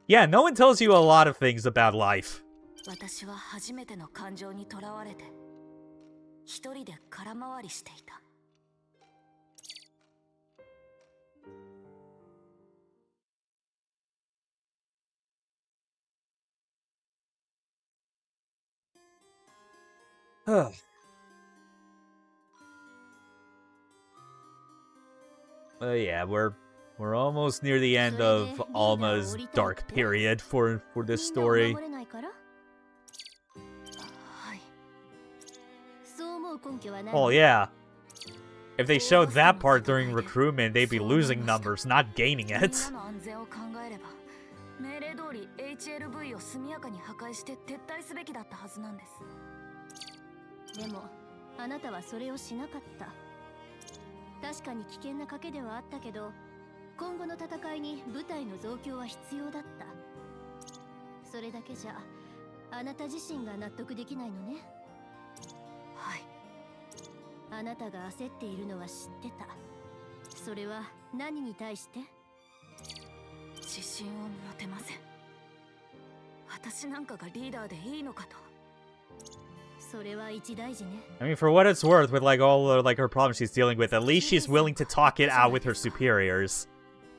Yeah, no one tells you a lot of things about life. 私は初めての感情にとらわれて一人で空回りしていた。 Yeah, we're almost near the end of Alma's dark period for this story. Oh yeah. If they showed that part during recruitment, they'd be losing numbers, not gaining it. 命令通り HLV を速やかに破壊して撤退すべきだったはずなんです。でもあなたはそれをしなかった。確かに危険な賭けではあったけど、今後の戦いに部隊の増強は必要だった。それだけじゃあなた自身が納得できないのね。はい。あなたが焦っているのは知ってた。それは何に対して？ 自信を持てません。私なんかがリーダーでいいのかと。それは一大事ね。 I mean, for what it's worth, with like all the, like her problems she's dealing with, at least she's willing to talk it out with her superiors.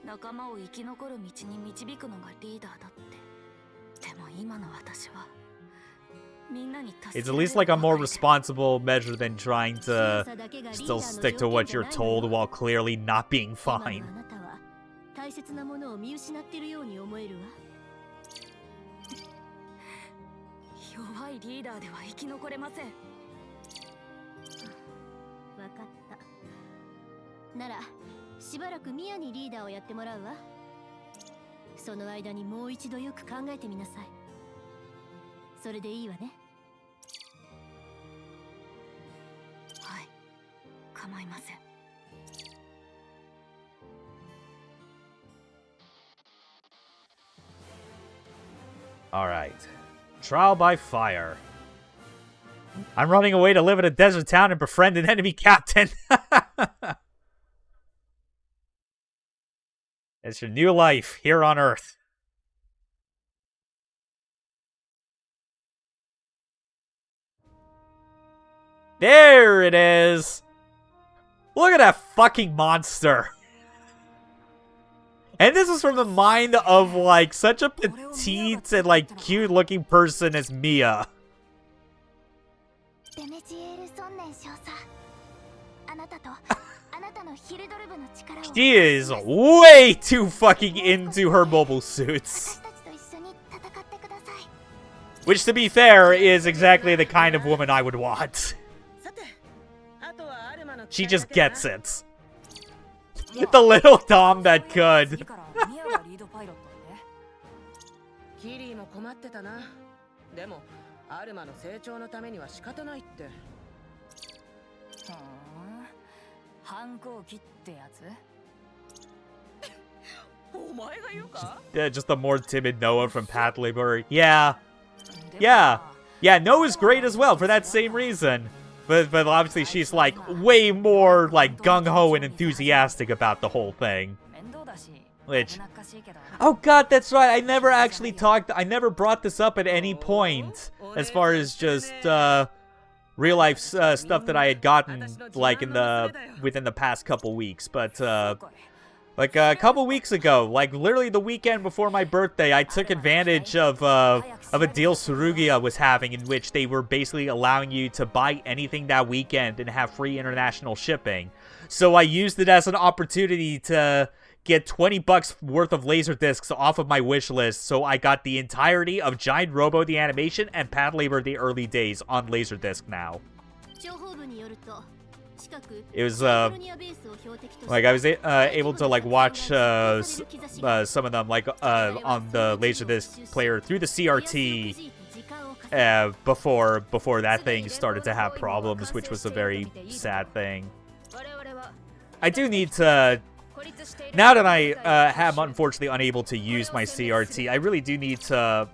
仲間を生き残る道に導くのがリーダーだって。でも今の私はみんなに助けられる。 It's at least like a more responsible measure than trying to still stick to what you're told while clearly not being fine. 大切なものを見失っているように思えるわ。弱いリーダーでは生き残れません。わかった。ならしばらくミアにリーダーをやってもらうわ。その間にもう一度よく考えてみなさい。それでいいわね。はい、構いません。 Alright. Trial by fire. I'm running away to live in a desert town and befriend an enemy captain. It's your new life here on Earth. There it is! Look at that fucking monster! And this is from the mind of, like, such a petite and, like, cute-looking person as Mia. She is way too fucking into her mobile suits. Which, to be fair, is exactly the kind of woman I would want. She just gets it. The little Dom that could. キリーも困ってたな。でもアルマの成長のためには仕方ないって。反抗期ってやつ？お前が言うか？ Yeah, just a more timid Noah from Path Labor. Yeah, Noah's great as well for that same reason. But obviously she's like way more like gung-ho and enthusiastic about the whole thing. Which, oh god, that's right, I never brought this up at any point as far as just real life stuff that I had gotten like within the past couple weeks. But like a couple weeks ago, like literally the weekend before my birthday, I took advantage of a deal Surugia was having in which they were basically allowing you to buy anything that weekend and have free international shipping. So I used it as an opportunity to get 20 bucks worth of laser discs off of my wish list. So I got the entirety of Giant Robo the animation and Pad Labor the early days on laserdisc now. It was like I was able to like watch some of them like on the laserdisc player through the CRT before that thing started to have problems, which was a very sad thing. I do need to, now that I am unfortunately unable to use my CRT, I really do need to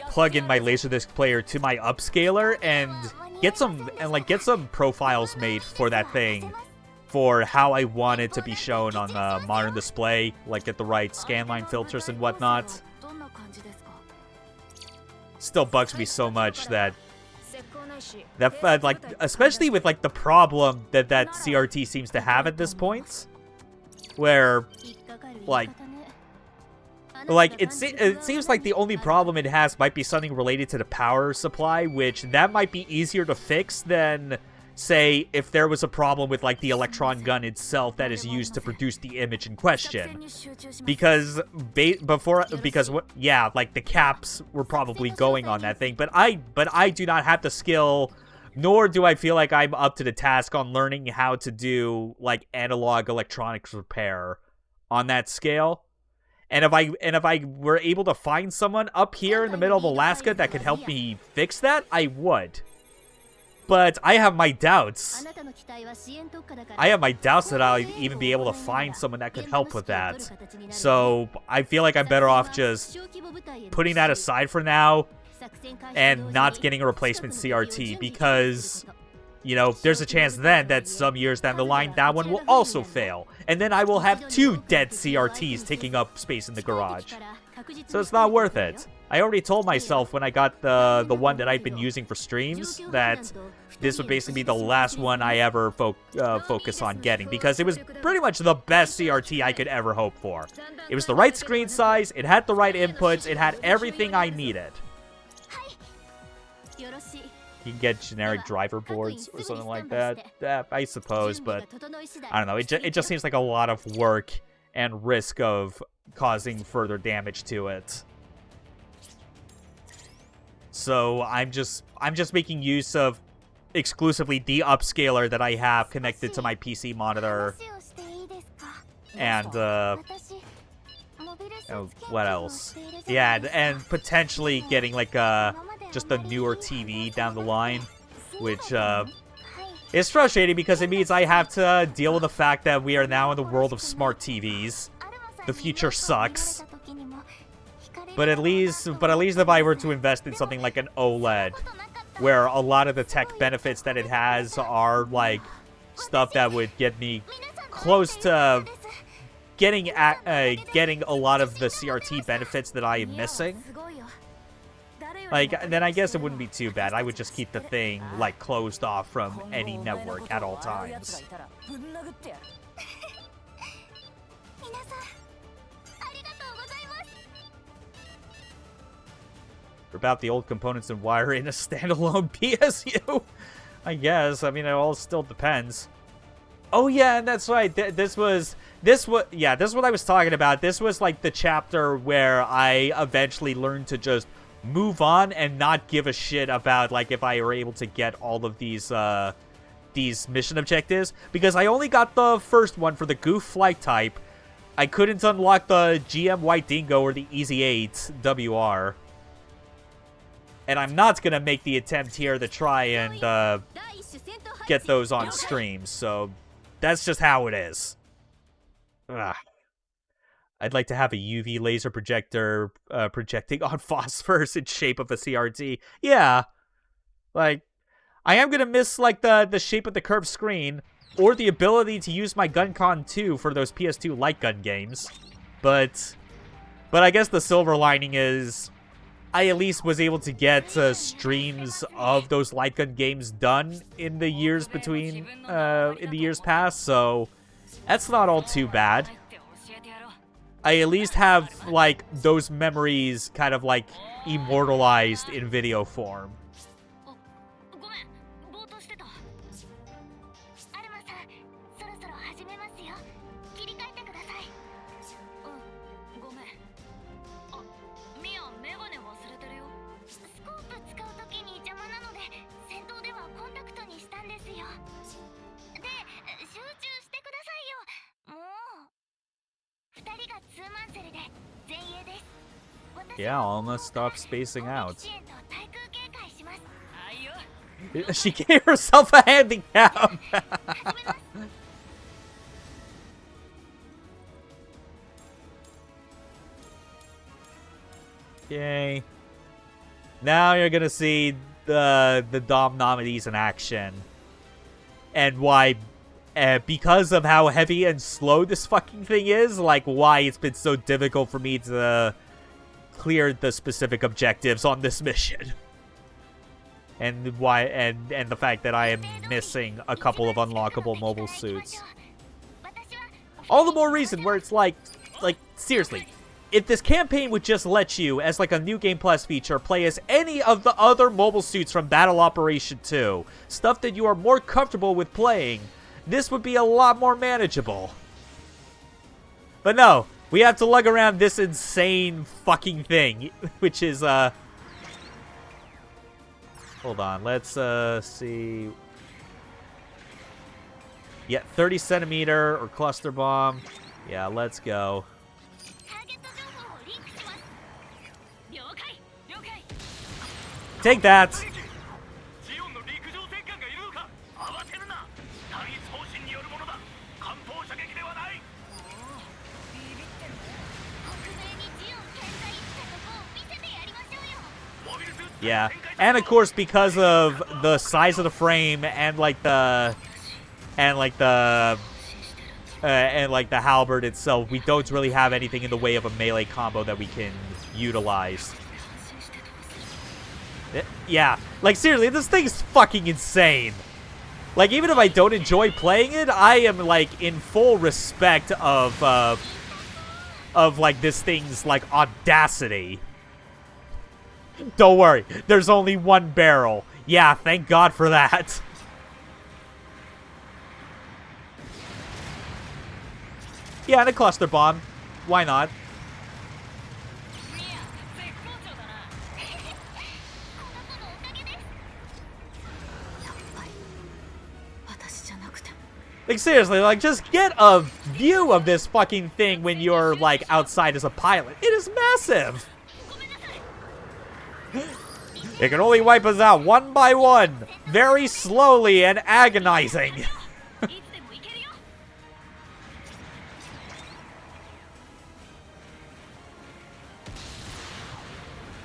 plug in my laserdisc player to my upscaler and get some profiles made for that thing, for how I want it to be shown on the modern display, like get the right scanline filters and whatnot. Still bugs me so much that like, especially with like the problem that CRT seems to have at this point, where like it seems like the only problem it has might be something related to the power supply, which that might be easier to fix than, say, if there was a problem with like the electron gun itself that is used to produce the image in question. Because like the caps were probably going on that thing, but I do not have the skill, nor do I feel like I'm up to the task on learning how to do like analog electronics repair on that scale. And if I were able to find someone up here in the middle of Alaska that could help me fix that, I would. But I have my doubts. I have my doubts that I'll even be able to find someone that could help with that. So I feel like I'm better off just putting that aside for now and not getting a replacement CRT, because, you know, there's a chance then that some years down the line that one will also fail. And then I will have 2 dead CRTs taking up space in the garage. So it's not worth it. I already told myself when I got the one that I've been using for streams that this would basically be the last one I ever focus on getting, because it was pretty much the best CRT I could ever hope for. It was the right screen size, it had the right inputs, it had everything I needed. You can get generic driver boards or something like that, I suppose, but I don't know. It just seems like a lot of work and risk of causing further damage to it. So I'm just making use of exclusively the upscaler that I have connected to my PC monitor, and what else? Yeah, and potentially getting like just a newer TV down the line, which is frustrating because it means I have to deal with the fact that we are now in the world of smart TVs. The future sucks. But at least if I were to invest in something like an OLED, where a lot of the tech benefits that it has are like stuff that would get me close to getting a lot of the CRT benefits that I am missing, like, then I guess it wouldn't be too bad. I would just keep the thing like closed off from any network at all times. About the old components and wiring in a standalone PSU, I guess. I mean, it all still depends. Oh yeah, and that's right. This was what I was talking about. This was like the chapter where I eventually learned to just move on and not give a shit about like if I were able to get all of these mission objectives, because I only got the first one for the Goof flight type. I couldn't unlock the GM White Dingo or the Easy 8 WR. And I'm not going to make the attempt here to try and get those on stream, so that's just how it is. Ugh. I'd like to have a UV laser projector projecting on phosphors in shape of a CRT. Yeah. Like, I am going to miss, like, the shape of the curved screen, or the ability to use my GunCon 2 for those PS2 light gun games. But I guess the silver lining is I at least was able to get streams of those light gun games done in the years between, in the years past, so that's not all too bad. I at least have, like, those memories kind of, like, immortalized in video form. 2人がツーマンセルで前衛です。 Yeah, almost stop spacing out. 支援と対空警戒します。 はいよ。 She gave herself a handicap. Yay. Now you're gonna see the Dom Gnomides in action. And why, because of how heavy and slow this fucking thing is, like why it's been so difficult for me to clear the specific objectives on this mission. And why, and the fact that I am missing a couple of unlockable mobile suits. All the more reason where it's like seriously, if this campaign would just let you, as like a New Game Plus feature, play as any of the other mobile suits from Battle Operation 2, stuff that you are more comfortable with playing, this would be a lot more manageable. But no, we have to lug around this insane fucking thing, which is, hold on, let's, see. Yeah, 30 centimeter or cluster bomb. Yeah, let's go. ターゲット情報をリンクします。 了解了解。 Take that! ジオンの陸上戦艦がいるのか。慌てるな。単一方針によるものだ。艦砲射撃ではない。北米にジオン健在ってとこを見せてやりましょうよ。 モビルスーツ Yeah, and of course because of the size of the frame and like the halberd itself, we don't really have anything in the way of a melee combo that we can utilize. Yeah, like seriously, this thing's fucking insane. Like even if I don't enjoy playing it, I am like in full respect of like this thing's like audacity. Don't worry, there's only one barrel. Yeah, thank God for that. Yeah, and a cluster bomb. Why not? いや絶好調だな。 この子のおかげです。 やっぱり私じゃなくても Like seriously, like just get a view of this fucking thing when you're like outside as a pilot. It is massive. It can only wipe us out one by one, very slowly and agonizing. いつでもいけるよ。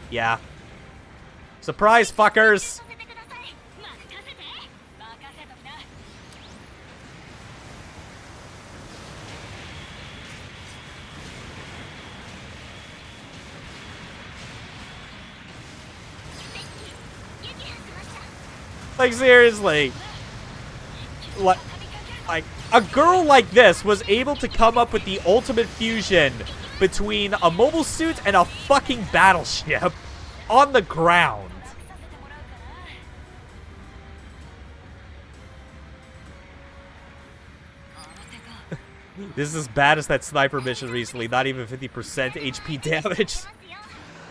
Yeah. Surprise, fuckers. させてください。任せて。任せときな。 撃破しました。 Like seriously. Like a girl like this was able to come up with the ultimate fusion between a mobile suit and a fucking battleship on the ground. させてもらうかな。慌てか。 This is as bad as that sniper mission recently. Not even 50% HP damage.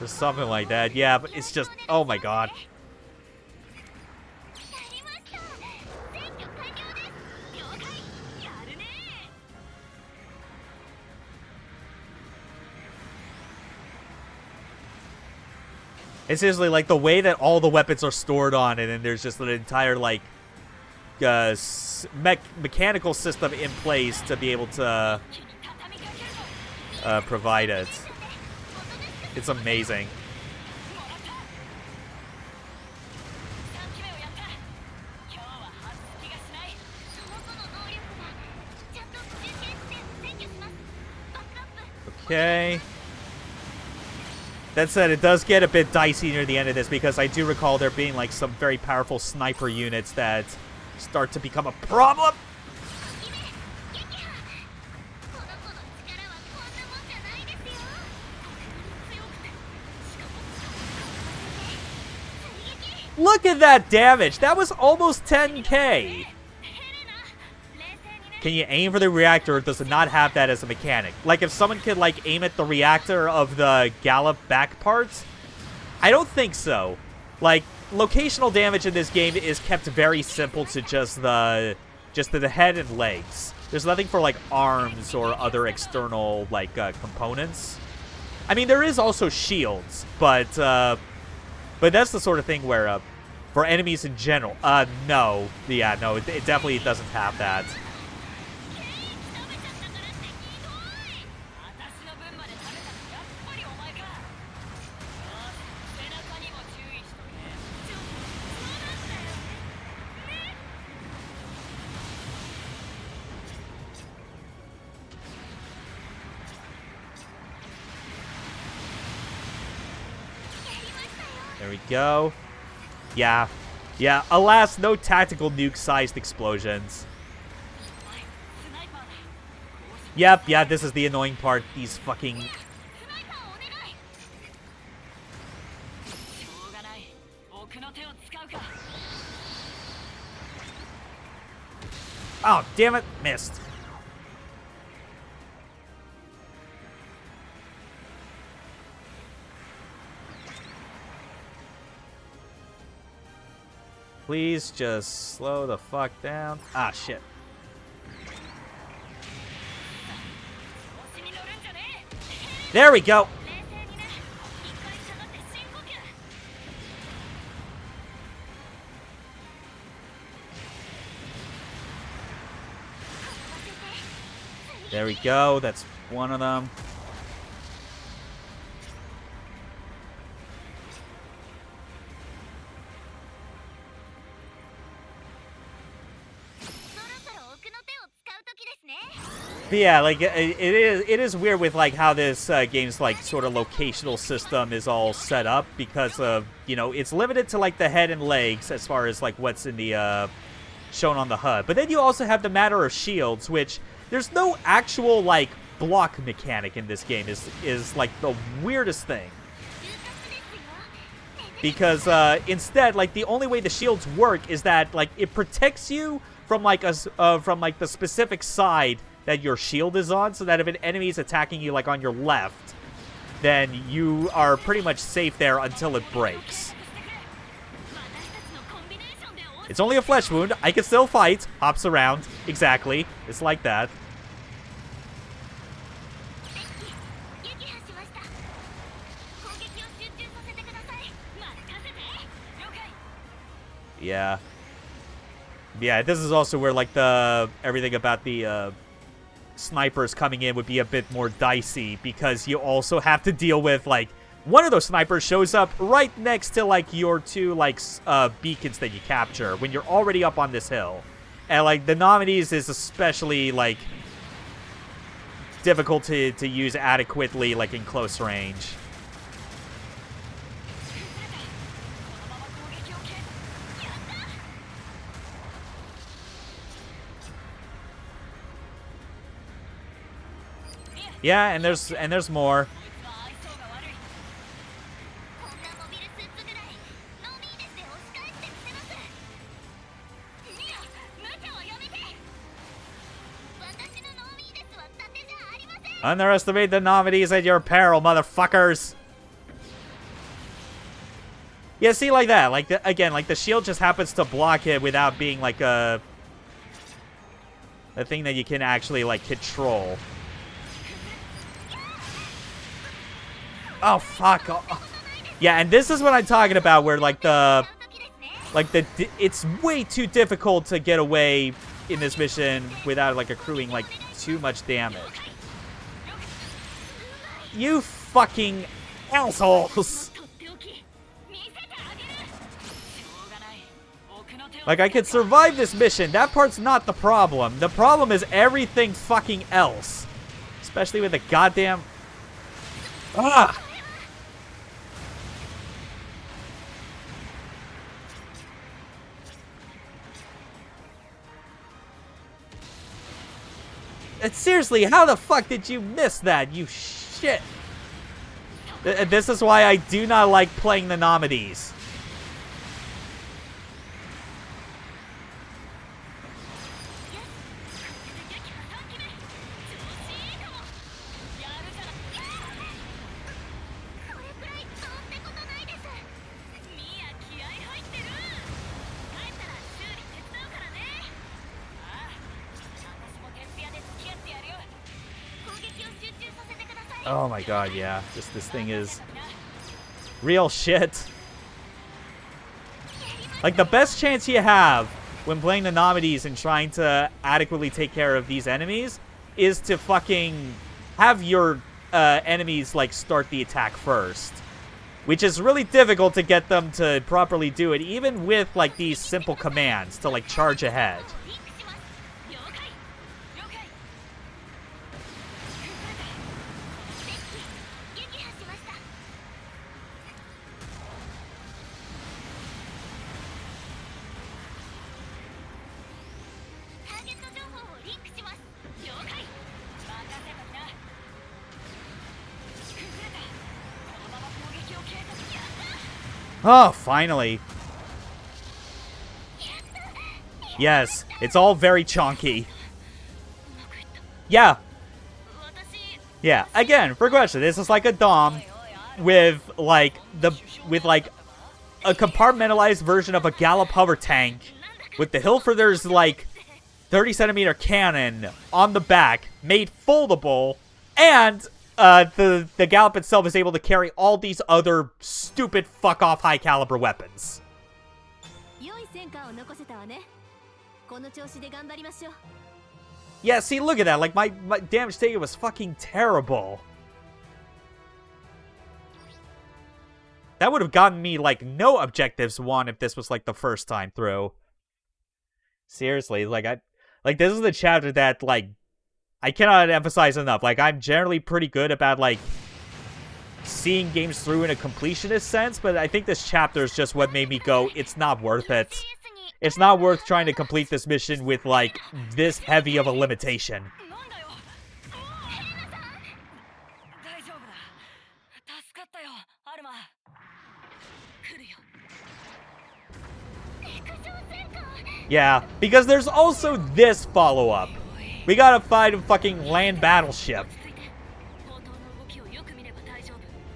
Or something like that. Yeah, but it's just, oh my god. やりました。占拠完了です。了解。やるね。 It's seriously like the way that all the weapons are stored on it, and there's just an entire like mechanical system in place to be able to 木に畳みかけるぞ。 provide it. It's amazing. もらった。3機目をやった。今日は外す気がしない。その子の能力がちゃんと中継して占拠します。バックアップ。 Okay. That said, it does get a bit dicey near the end of this because I do recall there being like some very powerful sniper units that start to become a problem. 撃破。この子の力はこんなもんじゃないですよ。強くて。しかも。 Look at that damage. That was almost 10k. ヘレナ、冷静にね。 Can you aim for the reactor, or does it not have that as a mechanic? Like, if someone could, like, aim at the reactor of the Gallop back parts? I don't think so. Like, locational damage in this game is kept very simple to just the head and legs. There's nothing for like arms or other external like components. I mean, there is also shields, but that's the sort of thing where for enemies in general, no, yeah, no, it definitely doesn't have that. There we go. Yeah. Yeah, alas, no tactical nuke-sized explosions. Yep, yeah, this is the annoying part. These fucking... Oh, damn it. Missed. Please just slow the fuck down. Ah, shit. There we go. There we go. That's one of them. But yeah, like it is weird with like how this game's like sort of locational system is all set up, because you know, it's limited to like the head and legs as far as like what's in the shown on the HUD. But then you also have the matter of shields, which there's no actual like block mechanic in this game. Is like the weirdest thing. Because instead, like the only way the shields work is that like it protects you from like the specific side that your shield is on, so that if an enemy is attacking you like on your left, then you are pretty much safe there until it breaks. It's only a flesh wound. I can still fight. Hops around. Exactly. It's like that. Yeah. Yeah, this is also where like everything about the snipers coming in would be a bit more dicey, because you also have to deal with like one of those snipers shows up right next to like your two like beacons that you capture when you're already up on this hill. And like the Gnomides is especially like difficult to use adequately like in close range. Yeah, and there's more. Underestimate the Gnomides at your peril, motherfuckers. Yeah, see, like that. Like again, like the shield just happens to block it without being like a thing that you can actually like control. Oh, fuck. Oh. Yeah, and this is what I'm talking about, where, like, it's way too difficult to get away in this mission without, like, accruing, like, too much damage. You fucking assholes! Like, I could survive this mission. That part's not the problem. The problem is everything fucking else. Especially with the goddamn... Ah! And seriously, how the fuck did you miss that, you shit? This is why I do not like playing the Gnomides. Oh my god, yeah. This thing is real shit. Like, the best chance you have when playing the Gnomides and trying to adequately take care of these enemies is to fucking have your enemies, like, start the attack first. Which is really difficult to get them to properly do it, even with, like, these simple commands to, like, charge ahead. Oh, finally. Yes, it's all very chonky. Yeah. Yeah, again, for question, this is like a Dom with like a compartmentalized version of a Gallop hover tank with the Hilferdur's like 30-centimeter cannon on the back, made foldable, and the Gallop itself is able to carry all these other stupid fuck-off high-caliber weapons. Yeah, see, look at that. Like, my damage taken was fucking terrible. That would have gotten me, like, no objectives won if this was, like, the first time through. Seriously, like, this is the chapter that, like, I cannot emphasize enough. Like, I'm generally pretty good about, like, seeing games through in a completionist sense, but I think this chapter is just what made me go, it's not worth it. It's not worth trying to complete this mission with, like, this heavy of a limitation. Yeah, because there's also this follow-up. We gotta find a fucking land battleship.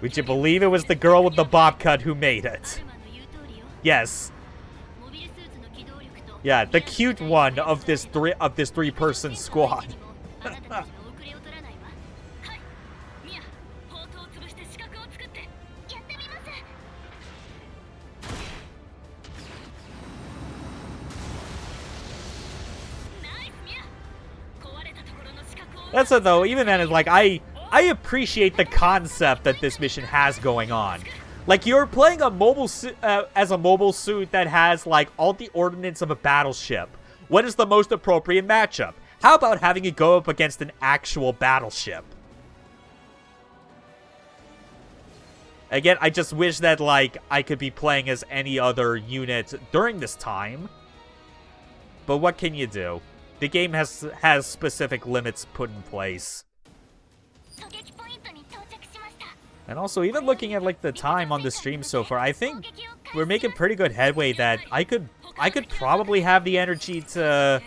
Would you believe it was the girl with the bob cut who made it? Yes. Yeah, the cute one of this three-person squad. That's it though, even then, it's like, I appreciate the concept that this mission has going on. Like, you're playing a mobile as a mobile suit that has, like, all the ordnance of a battleship. What is the most appropriate matchup? How about having it go up against an actual battleship? Again, I just wish that, like, I could be playing as any other unit during this time. But what can you do? The game has specific limits put in place. And also, even looking at, like, the time on the stream so far, I think we're making pretty good headway that I could probably have the energy to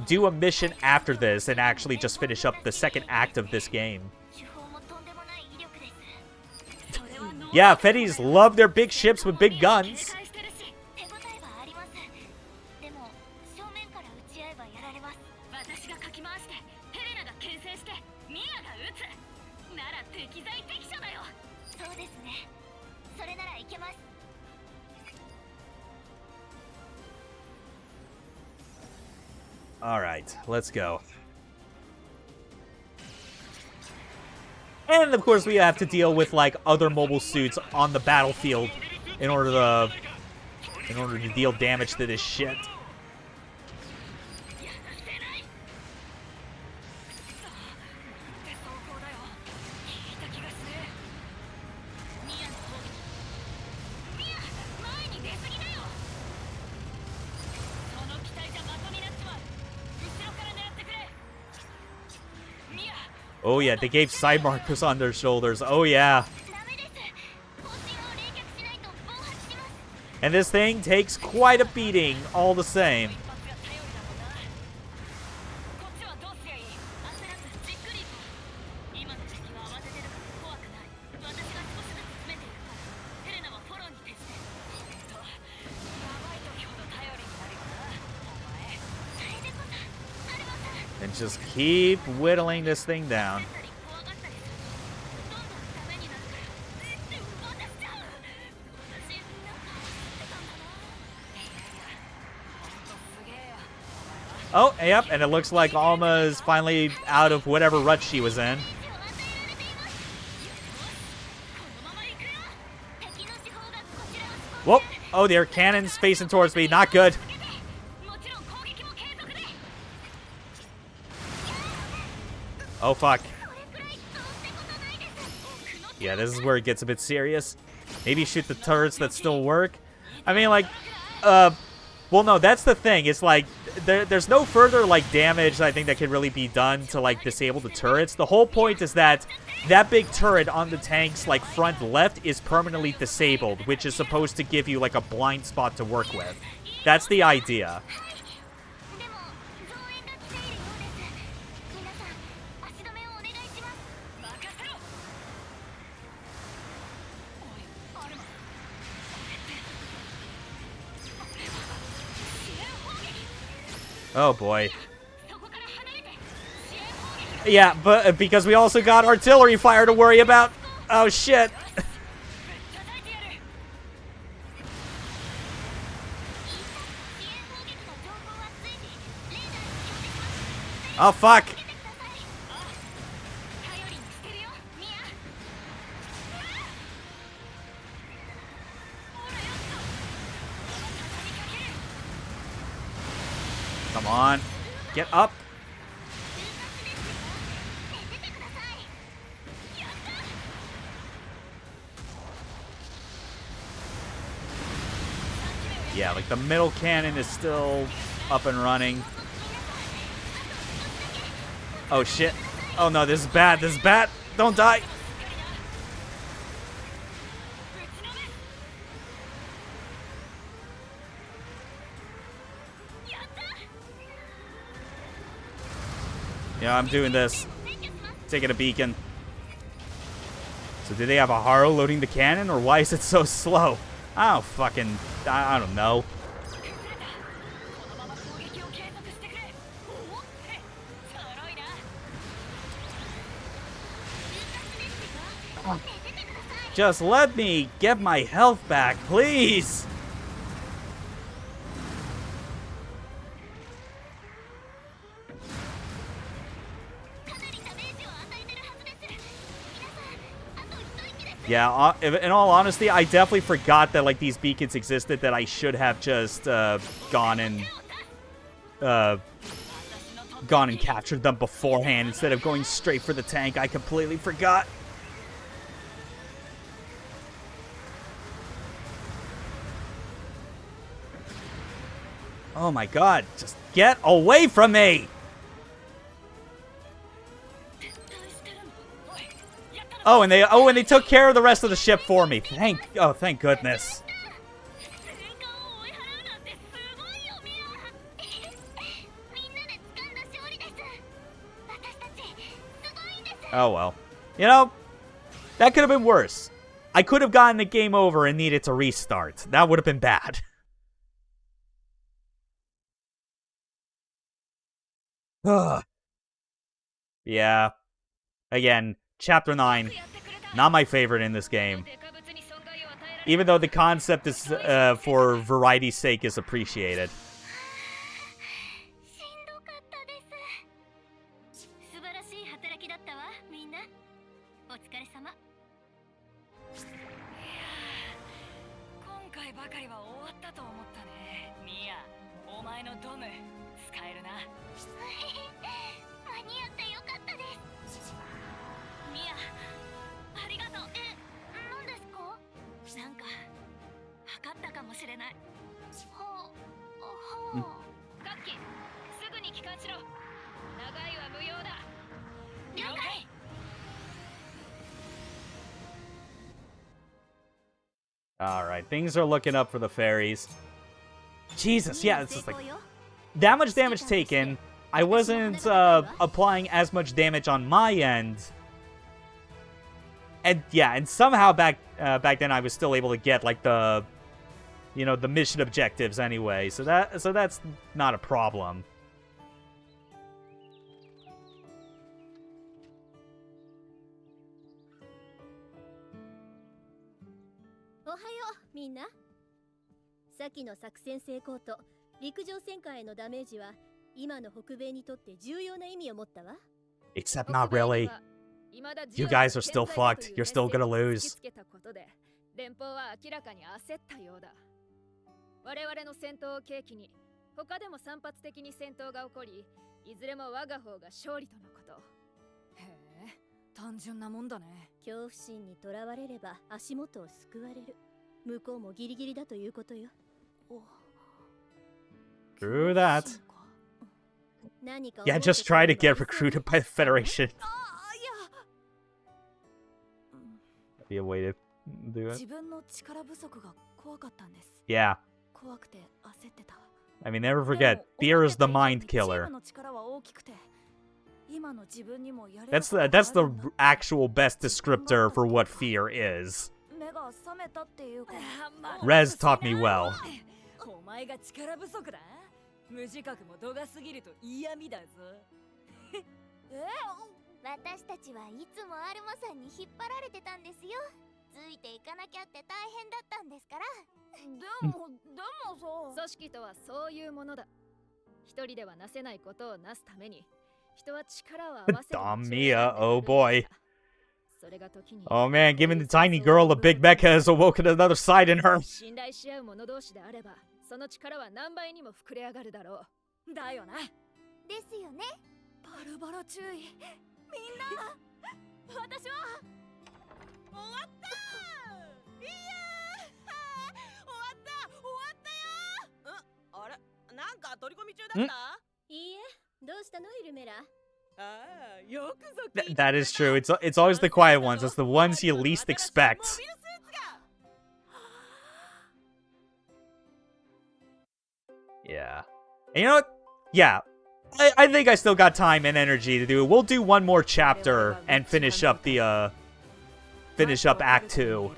do a mission after this and actually just finish up the second act of this game. Yeah, Fetties love their big ships with big guns. Alright, let's go. And of course we have to deal with, like, other mobile suits on the battlefield in order to deal damage to this shit. Oh yeah, they gave side markers on their shoulders. Oh yeah. And this thing takes quite a beating all the same. And just keep whittling this thing down. Oh, yep, and it looks like Alma is finally out of whatever rut she was in. Whoop! Oh, there, cannons facing towards me. Not good. Oh, fuck. Yeah, this is where it gets a bit serious. Maybe shoot the turrets that still work. I mean, like, well, no, that's the thing. It's like, there's no further, like, damage I think that can really be done to, like, disable the turrets. The whole point is that that big turret on the tank's, like, front left is permanently disabled, which is supposed to give you, like, a blind spot to work with. That's the idea. Oh, boy. Yeah, but because we also got artillery fire to worry about. Oh, shit. Oh, fuck. Come on. Get up. Yeah, like the middle cannon is still up and running. Oh, shit. Oh, no, this is bad. This is bad. Don't die. Yeah, I'm doing this. Taking a beacon. So do they have a Haro loading the cannon, or why is it so slow? I don't fucking... I don't know. Just let me get my health back, please! Yeah, in all honesty, I definitely forgot that, like, these beacons existed, that I should have just gone and captured them beforehand instead of going straight for the tank. I completely forgot. Oh my god, just get away from me! Oh, and they took care of the rest of the ship for me. Thank goodness. Oh well. You know, that could have been worse. I could have gotten the game over and needed to restart. That would have been bad. Ugh. Yeah. Again, Chapter 9, not my favorite in this game. Even though the concept is, for variety's sake, is appreciated. Alright, things are looking up for the fairies. Jesus, yeah, it's just like... that much damage taken. I wasn't applying as much damage on my end. And yeah, and somehow back then I was still able to get, like, the... you know, the mission objectives anyway. So that's not a problem. Ohayo, みんな。先の作戦成功と陸上戦艦へのダメージは今の北米にとって重要な意味を持ったわ。 Except not really. You guys are still fucked. You're still gonna lose. 連邦は明らかに焦ったようだ。我々の戦闘を契機に他でも散発的に戦闘が起こり、いずれも我が方が勝利とのこと。へえ、単純なもんだね。恐怖心にとらわれれば足元を救われる。向こうもギリギリだということよ。 True that. 何か Yeah, just try to get recruited by the Federation. いや Be a way to do it. 自分の力不足が怖かったんです。 Yeah. 怖くて焦ってた。 I mean, never forget, fear is the mind killer. That's the actual best descriptor for what fear is. Rez taught me well. お前が力不足だ。無自覚も度が過ぎると嫌味だぞ。私たちはいつもアルマさんに引っ張られてたんですよ。ついていかなきゃって大変だったんですから。でもさ、組織とはそういうものだ。一人ではなせないことをなすために、人は力を合わせる。Dom Mia, oh boy. それが時に Oh man, giving the tiny girl a big mecha has awoken another side in her. 信頼し合う者同士であれば、その力は何倍にも膨れ上がるだろう。だよな。ですよね。バルバラ注意。みんな、私は終わった。いやー、終わったよ。あれ、なんか取り込み中だった？いいえ、どうしたのイルメラ？ That is true. It's always the quiet ones. It's the ones you least expect. Yeah. And you know what? Yeah. I think I still got time and energy to do it. We'll do one more chapter and finish up the finish up Act 2.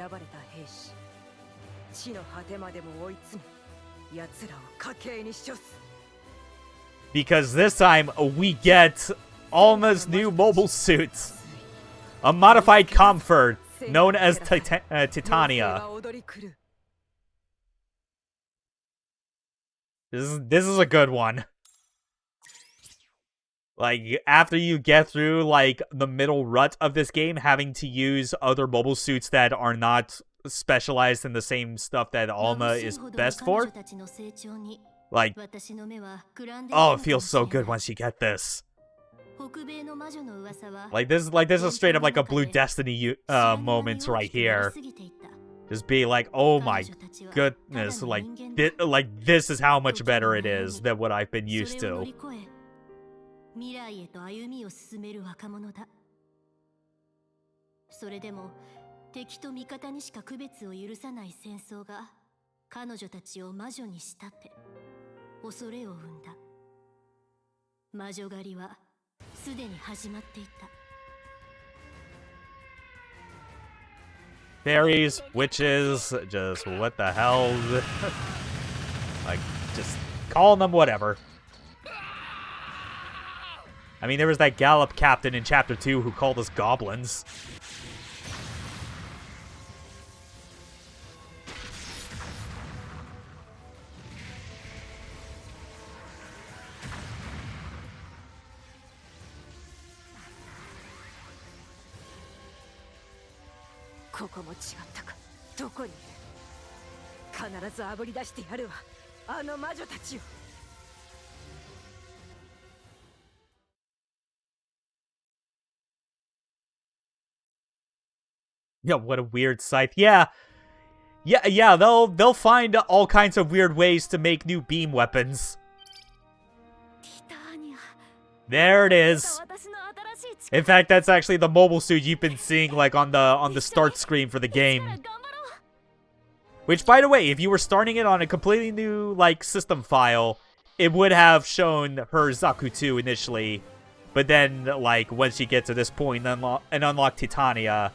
Because this time we get Alma's new mobile suit. A modified Kampfer known as Titania. This is a good one. Like, after you get through, like, the middle rut of this game, having to use other mobile suits that are not specialized in the same stuff that Alma is best for. Like, oh, it feels so good once you get this. Like, this is straight up like a Blue Destiny moment right here. Just be like, oh my goodness, like this is how much better it is than what I've been used to. 未来へと歩みを進める若者だ。それでも敵と味方にしか区別を許さない戦争が彼女たちを魔女に仕立て恐れを生んだ。魔女狩りはすでに始まっていた。Fairies, witches, just what the hell? Like, just calling them whatever. I mean, there was that Gallop captain in Chapter 2 who called us goblins. Yeah, what a weird scythe. Yeah, they'll find all kinds of weird ways to make new beam weapons. There it is. In fact, that's actually the mobile suit you've been seeing like on the start screen for the game. Which, by the way, if you were starting it on a completely new like system file, it would have shown her Zaku 2 initially, but then like once you get to this point and unlock Titania,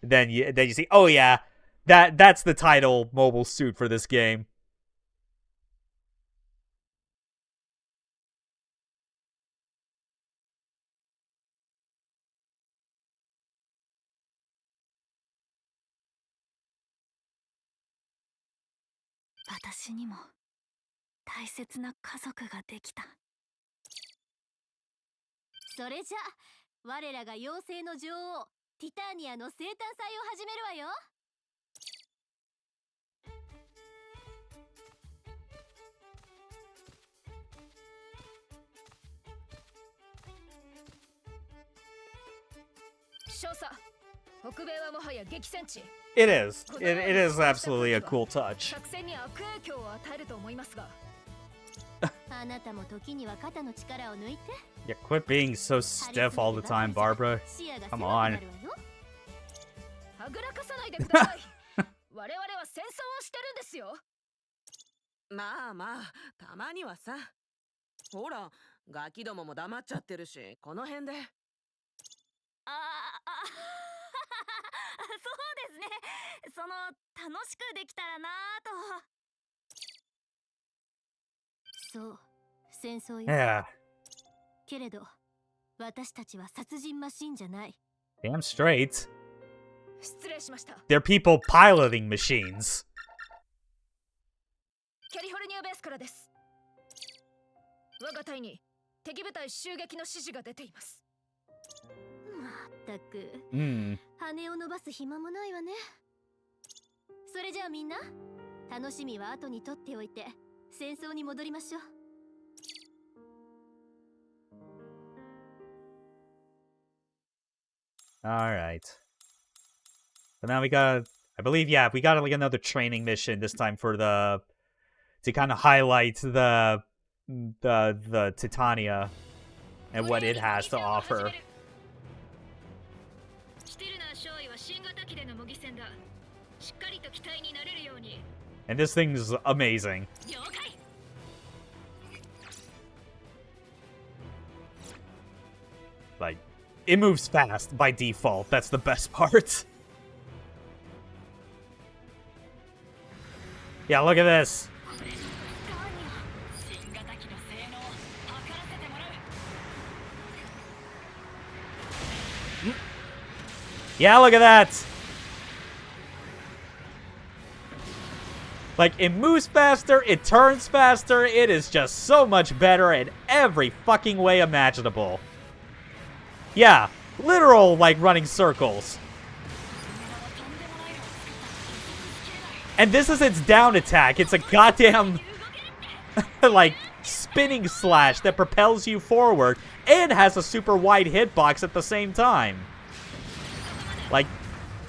then you see, oh yeah, that's the title mobile suit for this game. それじゃ我らが妖精の女王ティタニアの生誕祭を始めるわよ。少佐、北米はもはや激戦地。 It is. It is absolutely a cool touch. 作戦に悪影響を与えると思いますが。あなたも時には肩の力を抜いて。 Yeah, quit being so stiff all the time, Barbara. Come on. はぐらかさないでください。我々は戦争をしてるんですよ。まあまあ、たまにはさ。ほら、ガキどもも黙っちゃってるし、この辺で。そうですね。楽しくできたらなぁと。そう、戦争よ。 Yeah. けれど、私たちは殺人マシンじゃない。 Damn straight. 失礼しました。 They're people piloting machines. キャリフォルニアベースからです。我が隊に敵部隊襲撃の指示が出ています。まったく、Hmm. 羽を伸ばす暇もないわね。それじゃあみんな、楽しみは後にとっておいて戦争に戻りましょう。All right. But now we got, I believe, yeah, we got like another training mission this time for to kind of highlight the Titania and what it has to offer. And this thing's amazing. Like, it moves fast by default. That's the best part. Yeah, look at this. Yeah, look at that. Like, it moves faster, it turns faster, it is just so much better in every fucking way imaginable. Yeah, literal, like, running circles. And this is its down attack. It's a goddamn, like, spinning slash that propels you forward and has a super wide hitbox at the same time. Like,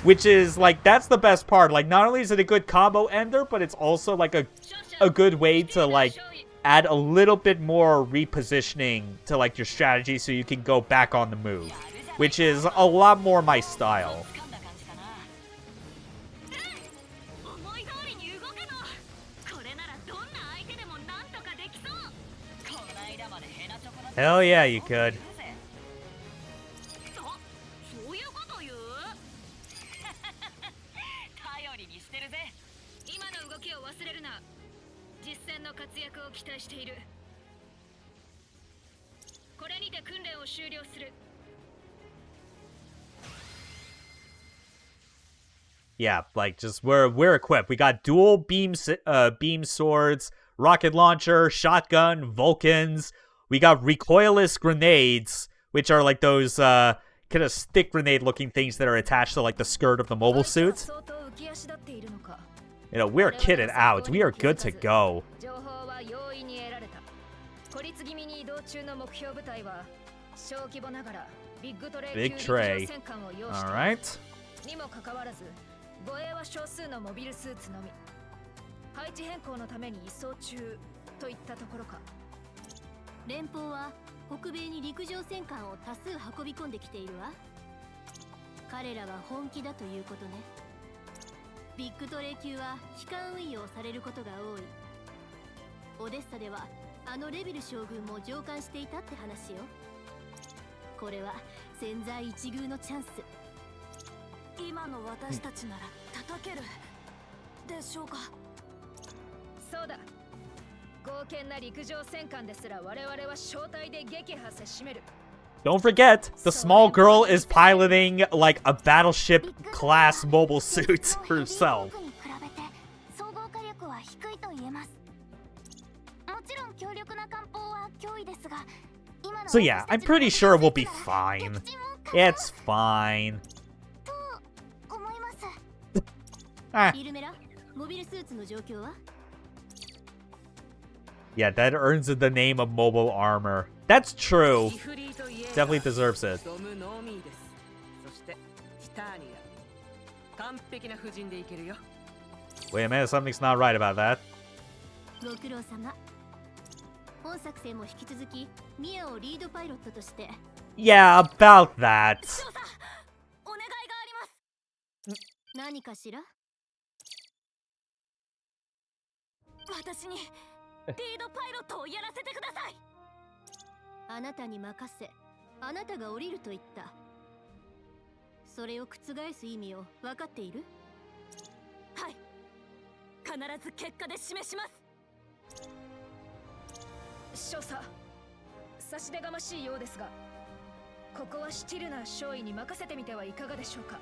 which is, like, that's the best part. Like, not only is it a good combo ender, but it's also, like, a good way to, like, add a little bit more repositioning to, like, your strategy so you can go back on the move. Which is a lot more my style. Hell yeah, you could. Yeah, like, just we're equipped. We got dual beam swords, rocket launcher, shotgun, Vulcans. We got recoilless grenades, which are like those kind of stick grenade looking things that are attached to like the skirt of the mobile suit. You know, we're kitted out. We are good to go. Big tray. All right. 護衛は少数のモビルスーツのみ。配置変更のために移送中といったところか。連邦は北米に陸上戦艦を多数運び込んできているわ。彼らは本気だということね。ビッグトレイ級は機関運用されることが多い。オデッサではあのレビル将軍も上艦していたって話よ。これは千載一遇のチャンス。今の私たちなら叩けるでしょうか。そうだ。剛健な陸上戦艦ですら我々は小隊で撃破せしめる。Don't forget, the small girl is piloting like a battleship class mobile suit herself. 総合火力は低いと言えます。もちろん強力な艦砲は脅威ですが、今 So yeah, I'm pretty sure we'll be fine. It's fine. と思います。 Ah, イルメラ、モビルスーツの状況は？ yeah, that earns it the name of mobile armor. That's true. リフリーといえば Definitely deserves it. ドムノミーです。そしてティタニア。完璧な布陣でいけるよ。 Wait a minute, something's not right about that. ご苦労様。本作戦も引き続きミアをリードパイロットとして。 Yeah, about that. お願いがあります。何かしら？私にリードパイロットをやらせてください。あなたに任せ、あなたが降りると言った。それを覆す意味を分かっている？はい。必ず結果で示します。 少佐、差し出がましいようですが、ここはシティルナー少尉に任せてみてはいかがでしょうか。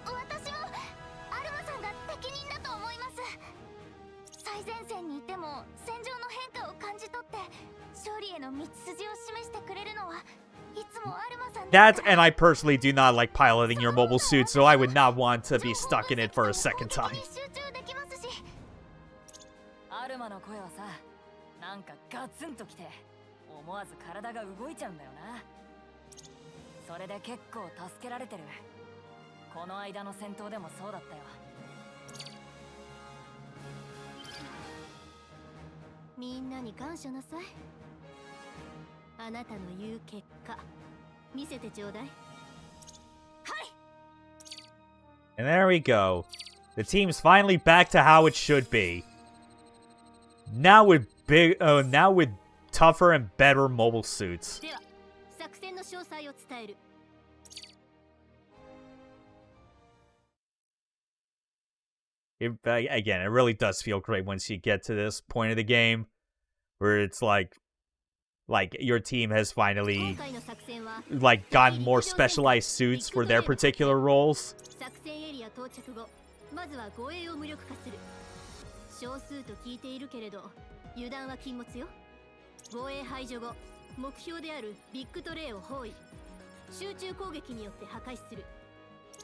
私もアルマさんが適任だと思います。最前線にいても戦場の変化を感じ取って勝利への道筋を示してくれるのはいつもアルマさん。 That, and I personally do not like piloting your mobile suit, so I would not want to be stuck in it for a second time. 集中できますし。アルマの声はさ、なんかガツンときて思わず体が動いちゃうんだよな。それで結構助けられてる。この間の戦闘でもそうだったよ。みんなに感謝なさい。あなたの言う結果、見せてちょうだい。 And there we go. The team's finally back to how it should be. Now with tougher and better mobile suits. では、作戦の詳細を伝える。 Again, it really does feel great once you get to this point of the game where it's like your team has finally 今回の作戦は gotten more specialized suits for their particular roles. 作戦エリア到着後、まずは護衛を無力化する。少数と聞いているけれど、油断は禁物よ。護衛排除後、目標であるビッグトレイを包囲。集中攻撃によって破壊する。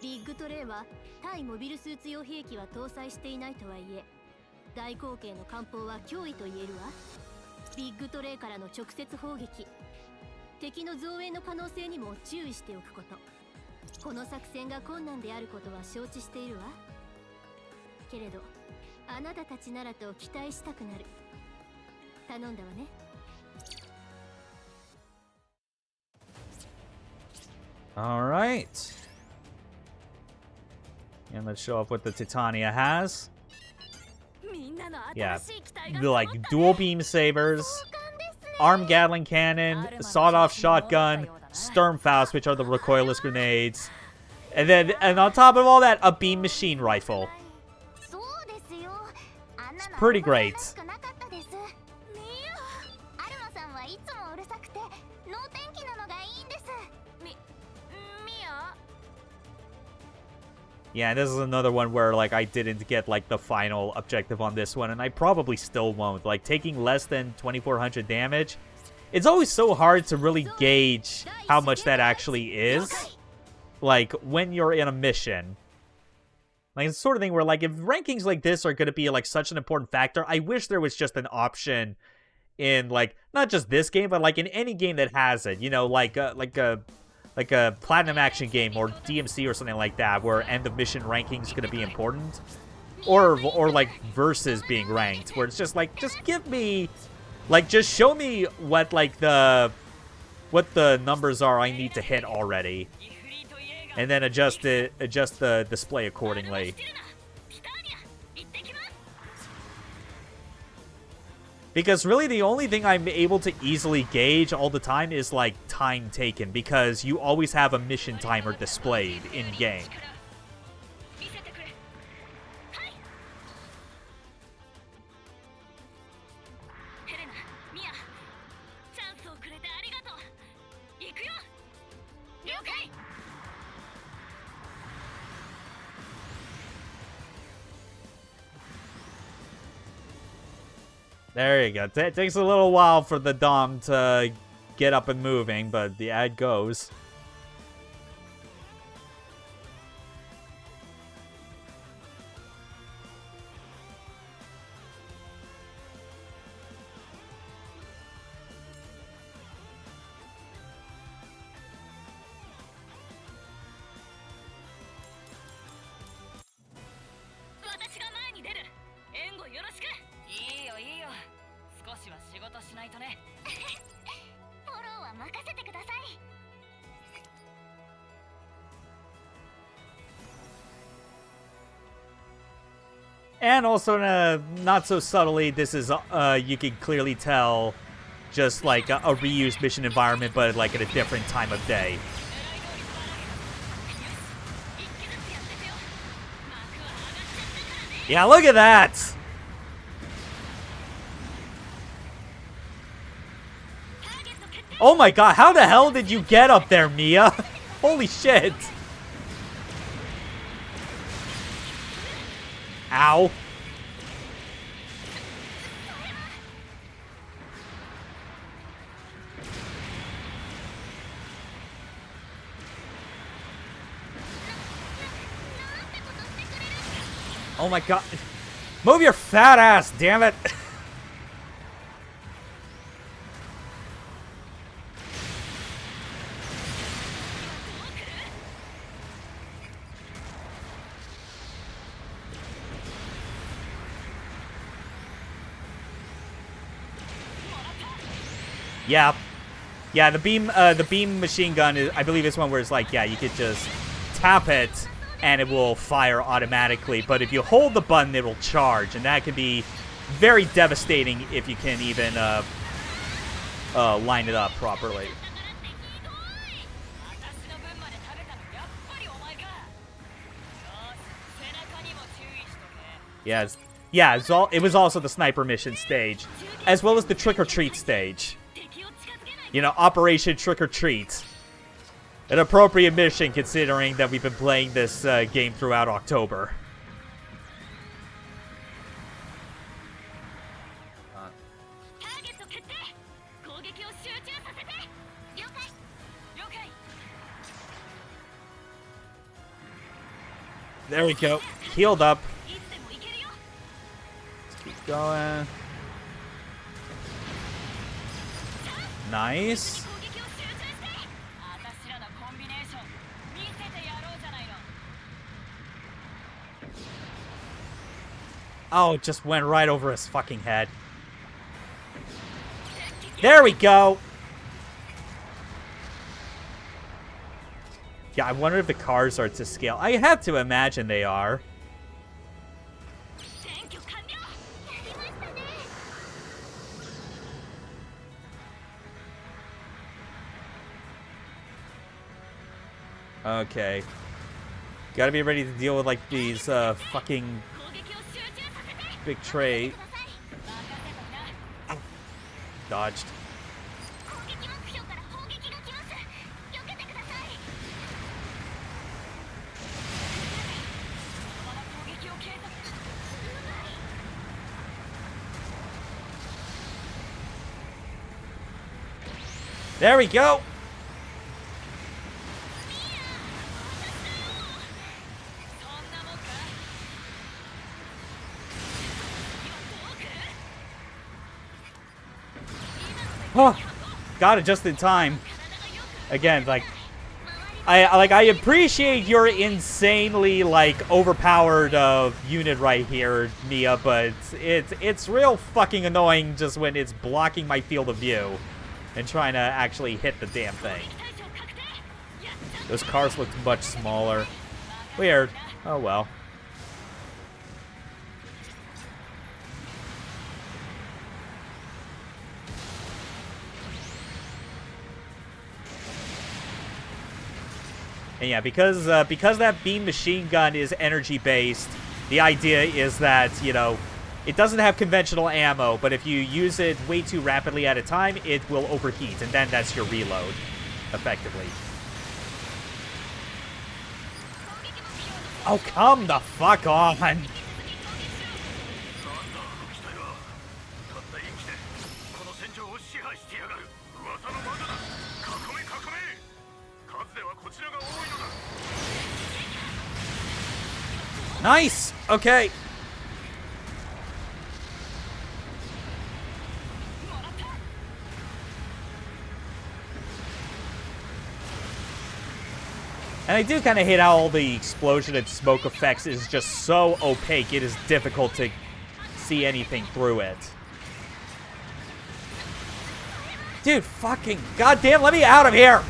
ビッグトレイは対モビルスーツ用兵器は搭載していないとはいえ、大口径の艦砲は脅威と言えるわ。ビッグトレイからの直接砲撃、敵の増援の可能性にも注意しておくこと。この作戦が困難であることは承知しているわ。けれど、あなたたちならと期待したくなる。頼んだわね。All right. And let's show off what the Titania has. みんなの Yeah, 新しい機体が the dual beam sabers, arm Gatling cannon, sawed-off shotgun, Sturmfaust, which are the recoilless grenades, and on top of all that, a beam machine rifle. そうですよ。あんな It's の pretty great. らしくなかったです。ミア、アルマさんはいつもうるさくて能天気なのがいいんです。ミア。 Yeah, this is another one where, I didn't get, the final objective on this one, and I probably still won't. Taking less than 2,400 damage, it's always so hard to really gauge how much that actually is. When you're in a mission. It's the sort of thing where, if rankings like this are going to be, such an important factor, I wish there was just an option in, not just this game, but, in any game that has it. You know, like a platinum action game or DMC or something like that, where end of mission ranking is going to be important, or versus being ranked, where it's just just give me, just show me what the numbers are I need to hit already, and then adjust the display accordingly. Because really the only thing I'm able to easily gauge all the time is time taken, because you always have a mission timer displayed in game. There you go. It takes a little while for the Dom to get up and moving, but the ad goes. And also, not so subtly, this is, you can clearly tell, just like a reused mission environment, but like at a different time of day. Yeah, look at that! Oh my god, how the hell did you get up there, Mia? Holy shit! Ow. Oh my god. Move your fat ass, damn it. Yeah. Yeah, the beam machine gun is, I believe, is one where it's like, yeah, you could just tap it and it will fire automatically, but if you hold the button, it will charge, and that can be very devastating if you can even line it up properly. Yes. Yeah, it was also the sniper mission stage, as well as the trick-or-treat stage. You know, Operation Trick or Treat. An appropriate mission considering that we've been playing this game throughout October. There we go. Healed up. Let's keep going. Nice. Oh, it just went right over his fucking head. There we go. Yeah, I wonder if the cars are to scale. I have to imagine they are. Okay. Gotta be ready to deal with, like, these, fucking big tray. Dodged. There we go. Oh, got it just in time. Again, like, I appreciate your insanely, like, overpowered unit right here, Mia, but it's real fucking annoying just when it's blocking my field of view and trying to actually hit the damn thing. Those cars looked much smaller. Weird. Oh well. And yeah, because that beam machine gun is energy based, the idea is that, you know, it doesn't have conventional ammo, but if you use it way too rapidly at a time, it will overheat, and then that's your reload, effectively. Oh, come the fuck on! Nice! Okay. And I do kind of hate how all the explosion and smoke effects is just so opaque, it is difficult to see anything through it. Dude, fucking goddamn, let me out of here!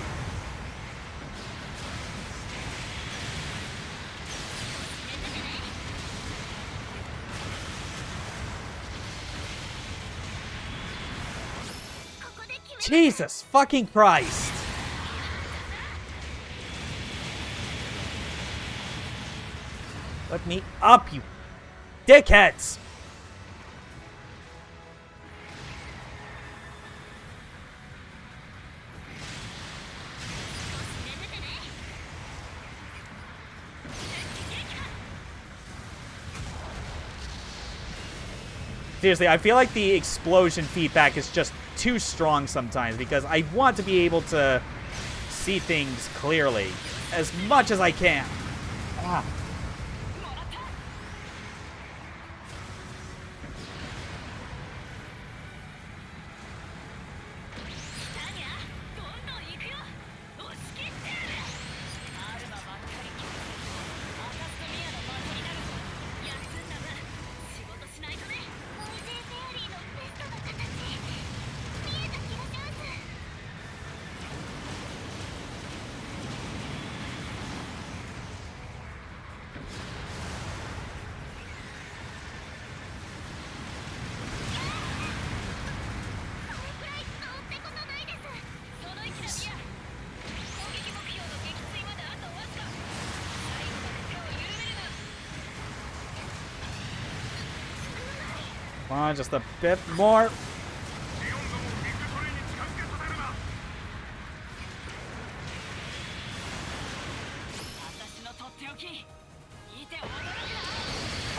Jesus fucking Christ! Let me up, you dickheads! Seriously, I feel like the explosion feedback is just too strong sometimes because I want to be able to see things clearly as much as I can. Ah. Come on, just a bit more.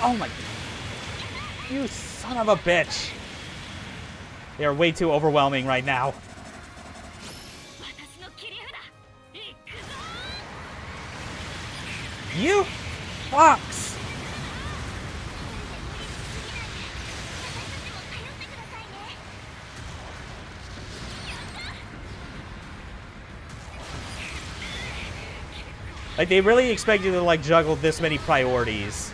Oh my... You son of a bitch. They are way too overwhelming right now. You fucks. Like, they really expect you to, like, juggle this many priorities.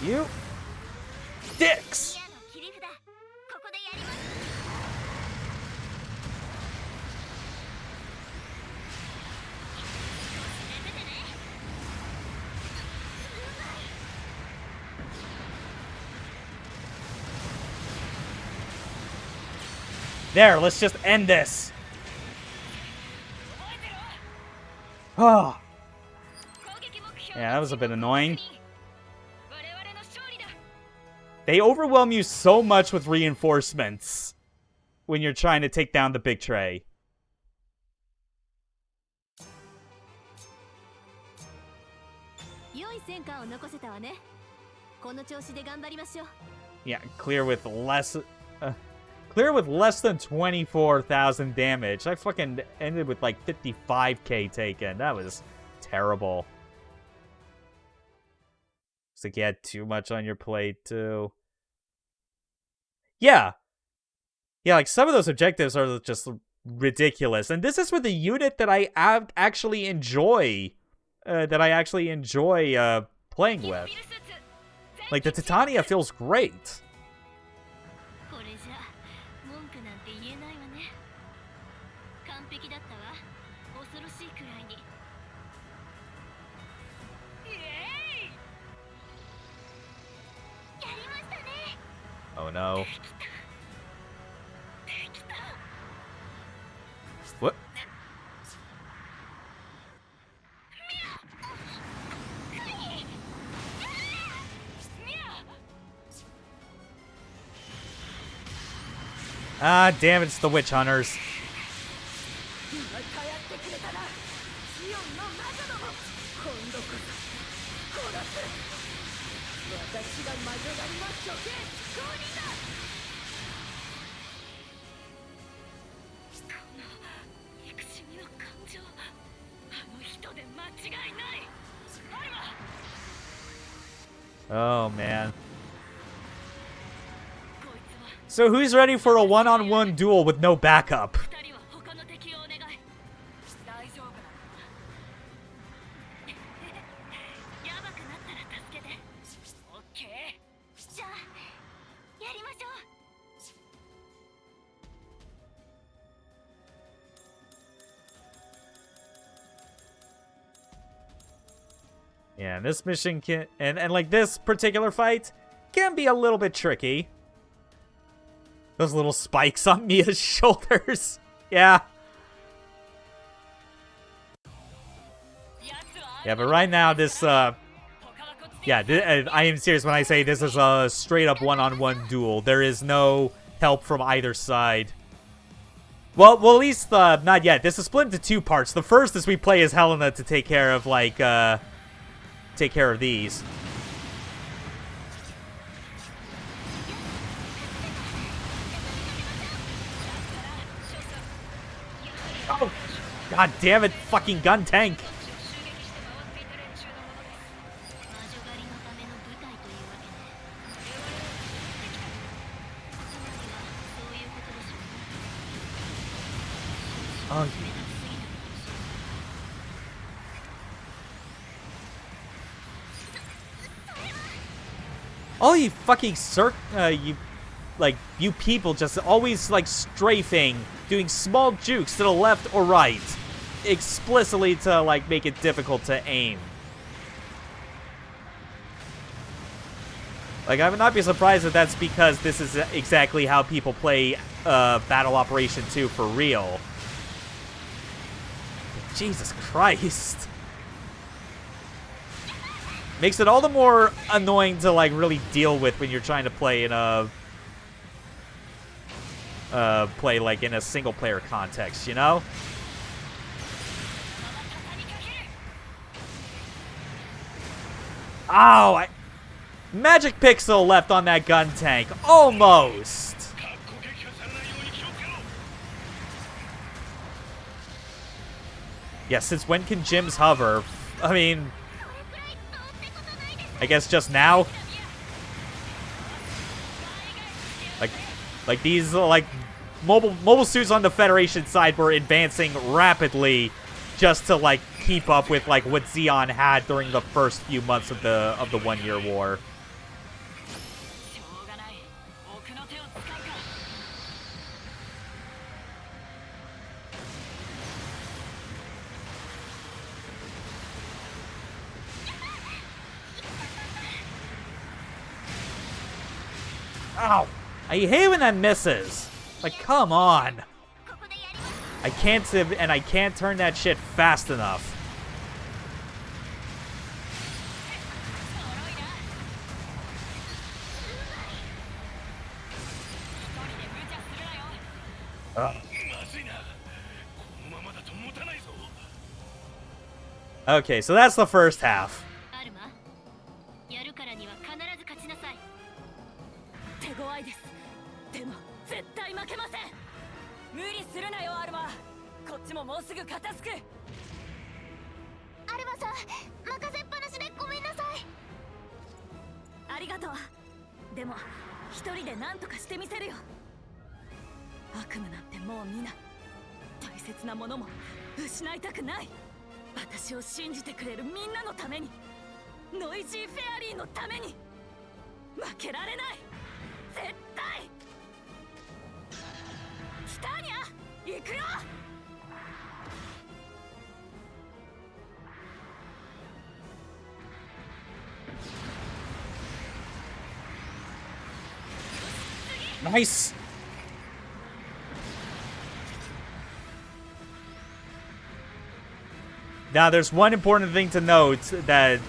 You dicks! There, let's just end this. Oh. Yeah, that was a bit annoying. They overwhelm you so much with reinforcements when you're trying to take down the big tray. Yeah, clear with less than 24,000 damage. I fucking ended with like 55k taken. That was terrible. Looks like you had too much on your plate too. Yeah. Yeah, like some of those objectives are just ridiculous. And this is with a unit that I actually enjoy. Playing with. Like the Titania feels great. Oh no. What? Ah, damn, it's the witch hunters. Oh, man. So who's ready for a one-on-one duel with no backup? 二人は他の敵をお願い大丈夫なのやばくなったら助けてオッケーじゃあやりましょう。 Yeah, this mission can... And like, this particular fight can be a little bit tricky. Those little spikes on Mia's shoulders. Yeah. Yeah, but right now, this, yeah, I am serious when I say this is a straight-up one-on-one duel. There is no help from either side. Well, at least, not yet. This is split into two parts. The first is we play as Helena to take care of, like, take care of these. Oh, god damn it, fucking gun tank. Oh, all you fucking you people just always, like, strafing, doing small jukes to the left or right, explicitly to, like, make it difficult to aim. Like, I would not be surprised if that's because this is exactly how people play Battle Operation 2 for real. Jesus Christ. Makes it all the more annoying to, like, really deal with when you're trying to play in a... like, in a single-player context, you know? Ow! Magic Pixel left on that gun tank. Almost! Yeah, since when can gyms hover? I mean... I guess just now? Like these, like, mobile suits on the Federation side were advancing rapidly just to, like, keep up with, like, what Xeon had during the first few months of the 1 Year War. Ow! I hate when that misses. Like, come on. I can't turn that shit fast enough. Okay, so that's the first half. やるからには必ず勝ちなさい。手強いですでも絶対負けません無理するなよアルマこっちももうすぐ片付くアルマさん任せっぱなしでごめんなさい。ありがとうでも一人で何とかしてみせるよ悪夢なんてもう見ない大切なものも失いたくない私を信じてくれるみんなのためにノイジーフェアリーのために負けられない絶対ティタニア行くよNice. Now, there's one important thing to note that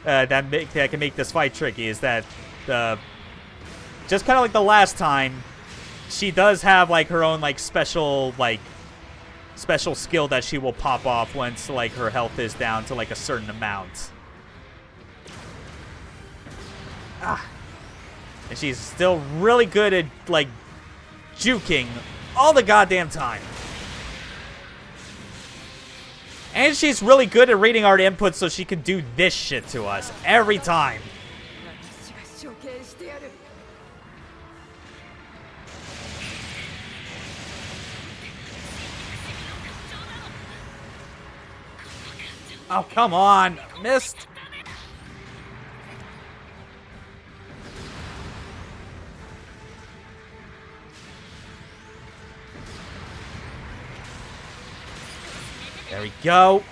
that can make this fight tricky is that just kind of like the last time, she does have like her own like special skill that she will pop off once like her health is down to like a certain amount. And she's still really good at like juking all the goddamn time. And she's really good at reading our inputs so she can do this shit to us every time. Oh, come on. Missed. There we go.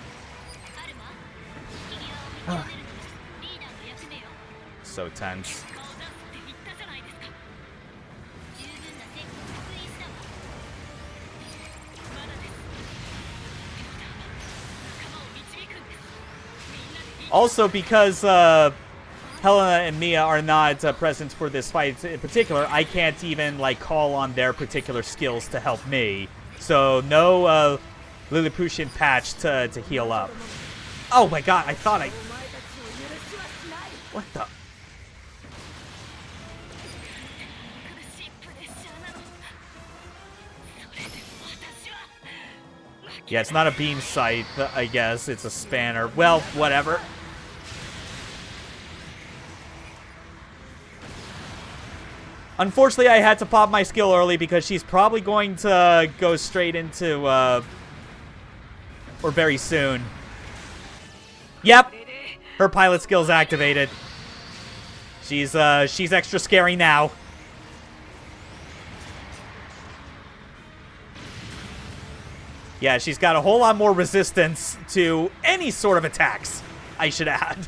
So tense. Also, because Helena and Mia are not present for this fight in particular, I can't even like call on their particular skills to help me. So no Lilliputian patch to heal up. Oh my god, I thought I... What the... Yeah, it's not a beam sight, I guess. It's a spanner. Well, whatever. Unfortunately, I had to pop my skill early because she's probably going to go straight into, or very soon. Yep. Her pilot skill's activated. She's extra scary now. Yeah, she's got a whole lot more resistance to any sort of attacks, I should add.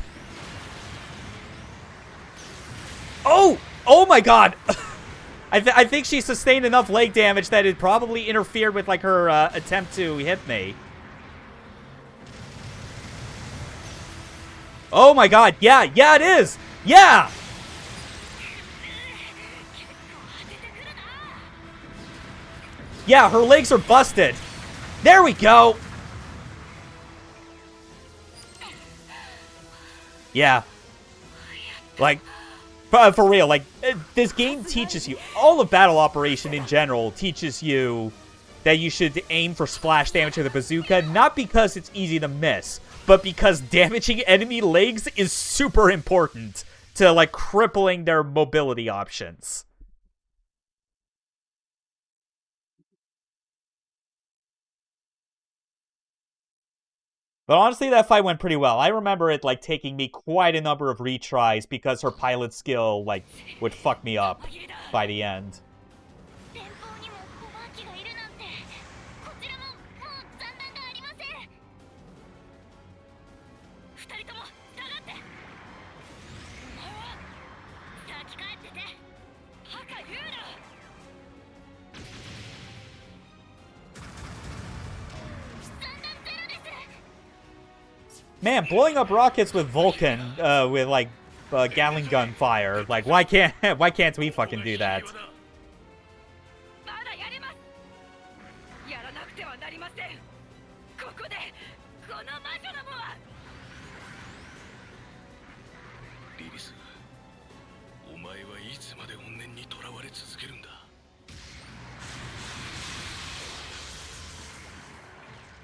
Oh! Oh my god! I think she sustained enough leg damage that it probably interfered with, like, her attempt to hit me. Oh my god, yeah, yeah it is! Yeah! Yeah, her legs are busted. There we go! Yeah. Like, for real, like, this game teaches you, all of Battle Operation in general teaches you that you should aim for splash damage with a bazooka, not because it's easy to miss, but because damaging enemy legs is super important to, like, crippling their mobility options. But honestly, that fight went pretty well. I remember it, like, taking me quite a number of retries because her pilot skill, like, would fuck me up by the end. Man, blowing up rockets with Vulcan, with, like, Gatling gun fire. Like, why can't we fucking do that?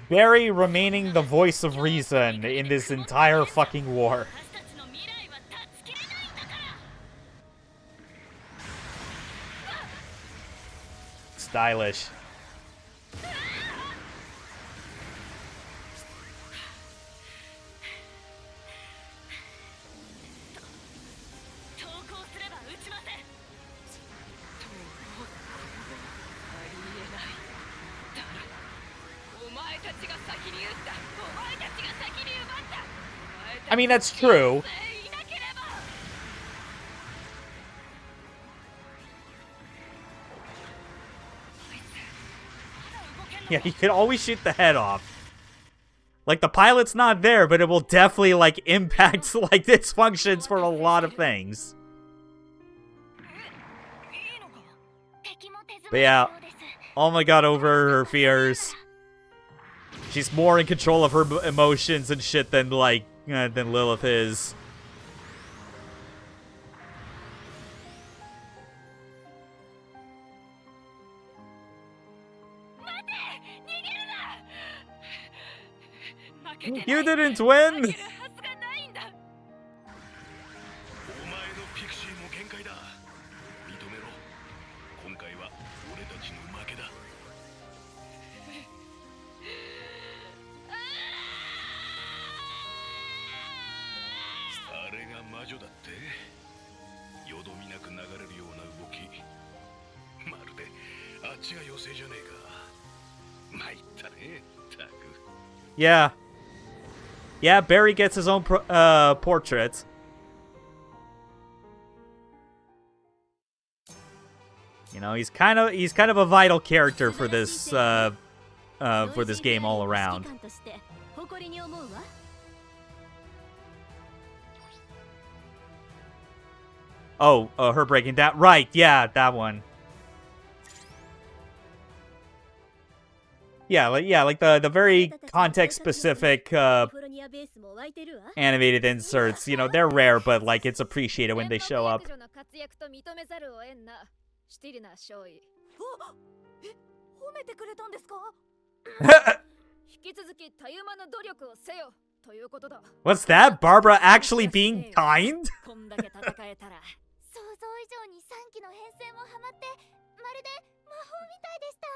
Barry remaining the voice of reason in this entire fucking war. Stylish. I mean, that's true. Yeah, you can always shoot the head off. Like, the pilot's not there, but it will definitely, like, impact, like, its functions for a lot of things. But yeah, Alma got over her fears. She's more in control of her emotions and shit than, like, than Lilith is. You didn't win! 女だって。よどみなく流れるような動き。まるであっちが妖精じゃねえか。参ったね、たく。Yeah. Yeah, Barry gets his own portrait. You know, he's kind of a vital character for this game all around. Oh, her breaking down. Right, yeah, that one. Yeah, like the very context-specific animated inserts. You know, they're rare, but like it's appreciated when they show up. 褒めてくれたんですか？引き続きたゆまぬ努力をせよということだ。 What's that? Barbara actually being kind? こんだけ戦えたら。想像以上に3期の編成もハマってまるで魔法みたいでした。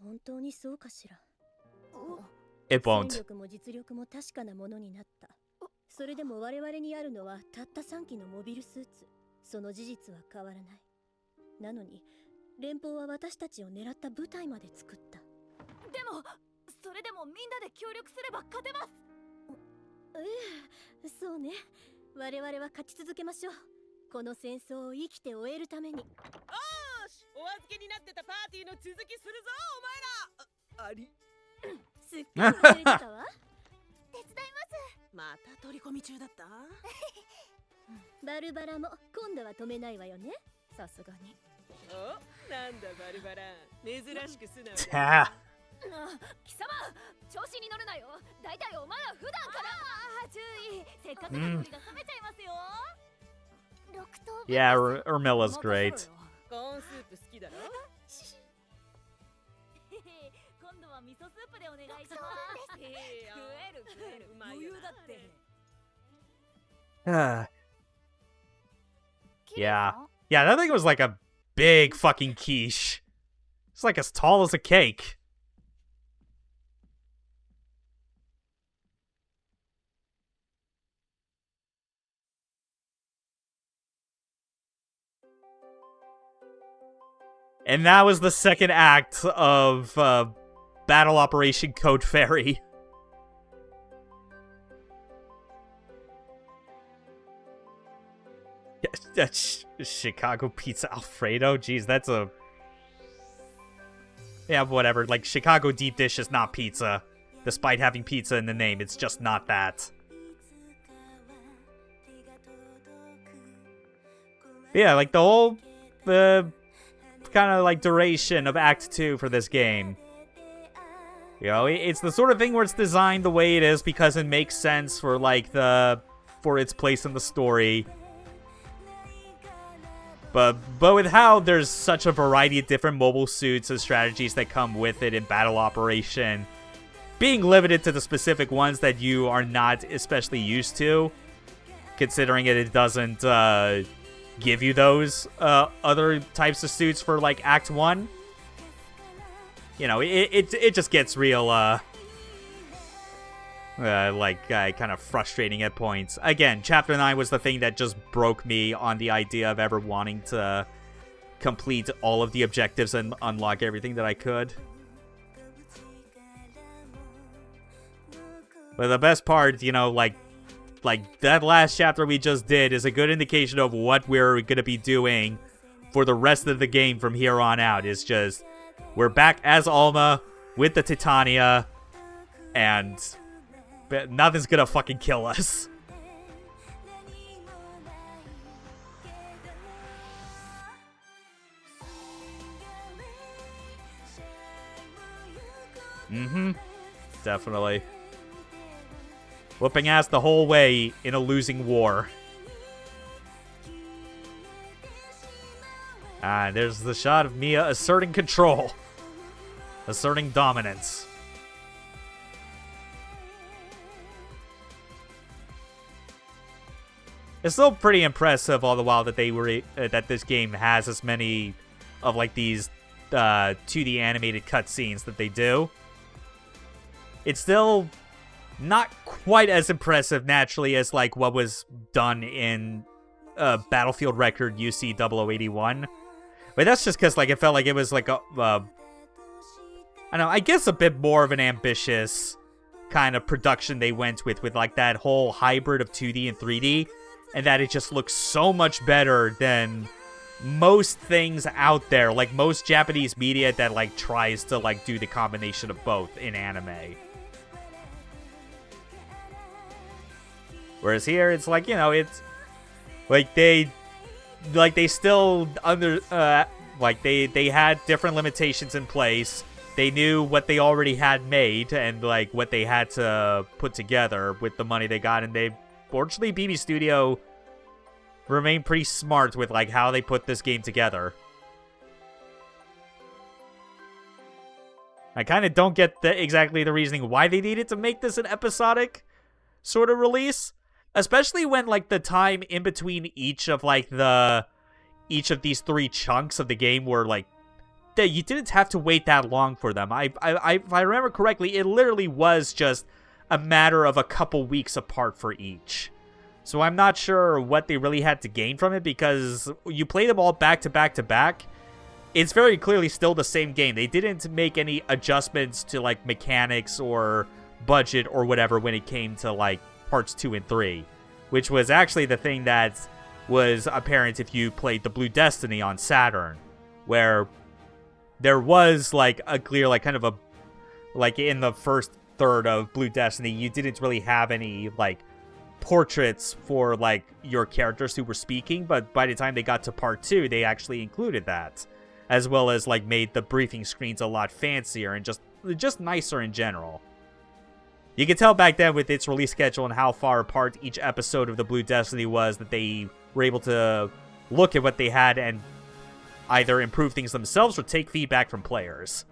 本当にそうかしら。 It 戦 won't. 力も実力も確かなものになった。それでも我々にあるのはたった3機のモビルスーツ。その事実は変わらない。なのに連邦は私たちを狙った部隊まで作った。でもそれでもみんなで協力すれば勝てます。ええ、そうね。我々は勝ち続けましょう。この戦争を生きて終えるために。おーし、お預けになってたパーティーの続きするぞお前ら。ありすっかり忘れてたわ。手伝いまた取り込み中だった。バルバラも今度は止めないわよね。さすがに。お、なんだバルバラ、珍しく素直だ。Ah. 貴様、調子に乗るなよ。だいたいお前は普段から。注意。せっかくの料理が冷めちゃいますよ。ます。6等分 Yeah, Urmilla's great. コーンスープ好きだろ。今度は味噌スープでお願いします。へえ、食える食える。うまい余よな裕だって。 Yeah. Yeah, that thing was like a big fucking quiche. It's like as tall as a cake. And that was the second act of Battle Operation Code Fairy. Chicago Pizza Alfredo? Jeez, that's a... Yeah, whatever. Like, Chicago deep dish is not pizza. Despite having pizza in the name, it's just not that. Yeah, like the whole... kind of like duration of Act 2 for this game. You know, it's the sort of thing where it's designed the way it is because it makes sense for like for its place in the story. But with how there's such a variety of different mobile suits and strategies that come with it in Battle Operation, being limited to the specific ones that you are not especially used to, considering it doesn't give you those other types of suits for like Act 1. You know, it just gets real kind of frustrating at points. Again, Chapter 9 was the thing that just broke me on the idea of ever wanting to complete all of the objectives and unlock everything that I could. But the best part, you know, like that last chapter we just did is a good indication of what we're going to be doing for the rest of the game from here on out. It's just, we're back as Alma with the Titania, and nothing's going to fucking kill us. Mm-hmm. Definitely. Whooping ass the whole way in a losing war. Ah, there's the shot of Mia asserting control. Asserting dominance. It's still pretty impressive all the while that they were that this game has as many of like these 2D animated cutscenes that they do. It's still not quite as impressive naturally as like what was done in Battlefield Record UC 0081. But that's just because like it felt like it was like a I don't know, I guess a bit more of an ambitious kind of production they went with like that whole hybrid of 2D and 3D, and that it just looks so much better than most things out there, like most Japanese media that like tries to like do the combination of both in anime. Whereas here it's like, you know, it's like they still they had different limitations in place. They knew what they already had made and like what they had to put together with the money they got, and they fortunately BB Studio remained pretty smart with like how they put this game together. I kind of don't get exactly the reasoning why they needed to make this an episodic sort of release, especially when like the time in between each of these 3 chunks of the game were like you didn't have to wait that long for them. If I remember correctly, it literally was just a matter of a couple weeks apart for each. So I'm not sure what they really had to gain from it, because you play them all back to back to back. It's very clearly still the same game. They didn't make any adjustments to like mechanics or budget or whatever when it came to like parts 2 and 3, which was actually the thing that was apparent if you played the Blue Destiny on Saturn, where there was like a clear like kind of a like in the first third of Blue Destiny, you didn't really have any like portraits for like your characters who were speaking, but by the time they got to part 2, they actually included that, as well as like made the briefing screens a lot fancier and just nicer in general. You could tell back then with its release schedule and how far apart each episode of the Blue Destiny was that they were able to look at what they had and either improve things themselves or take feedback from players.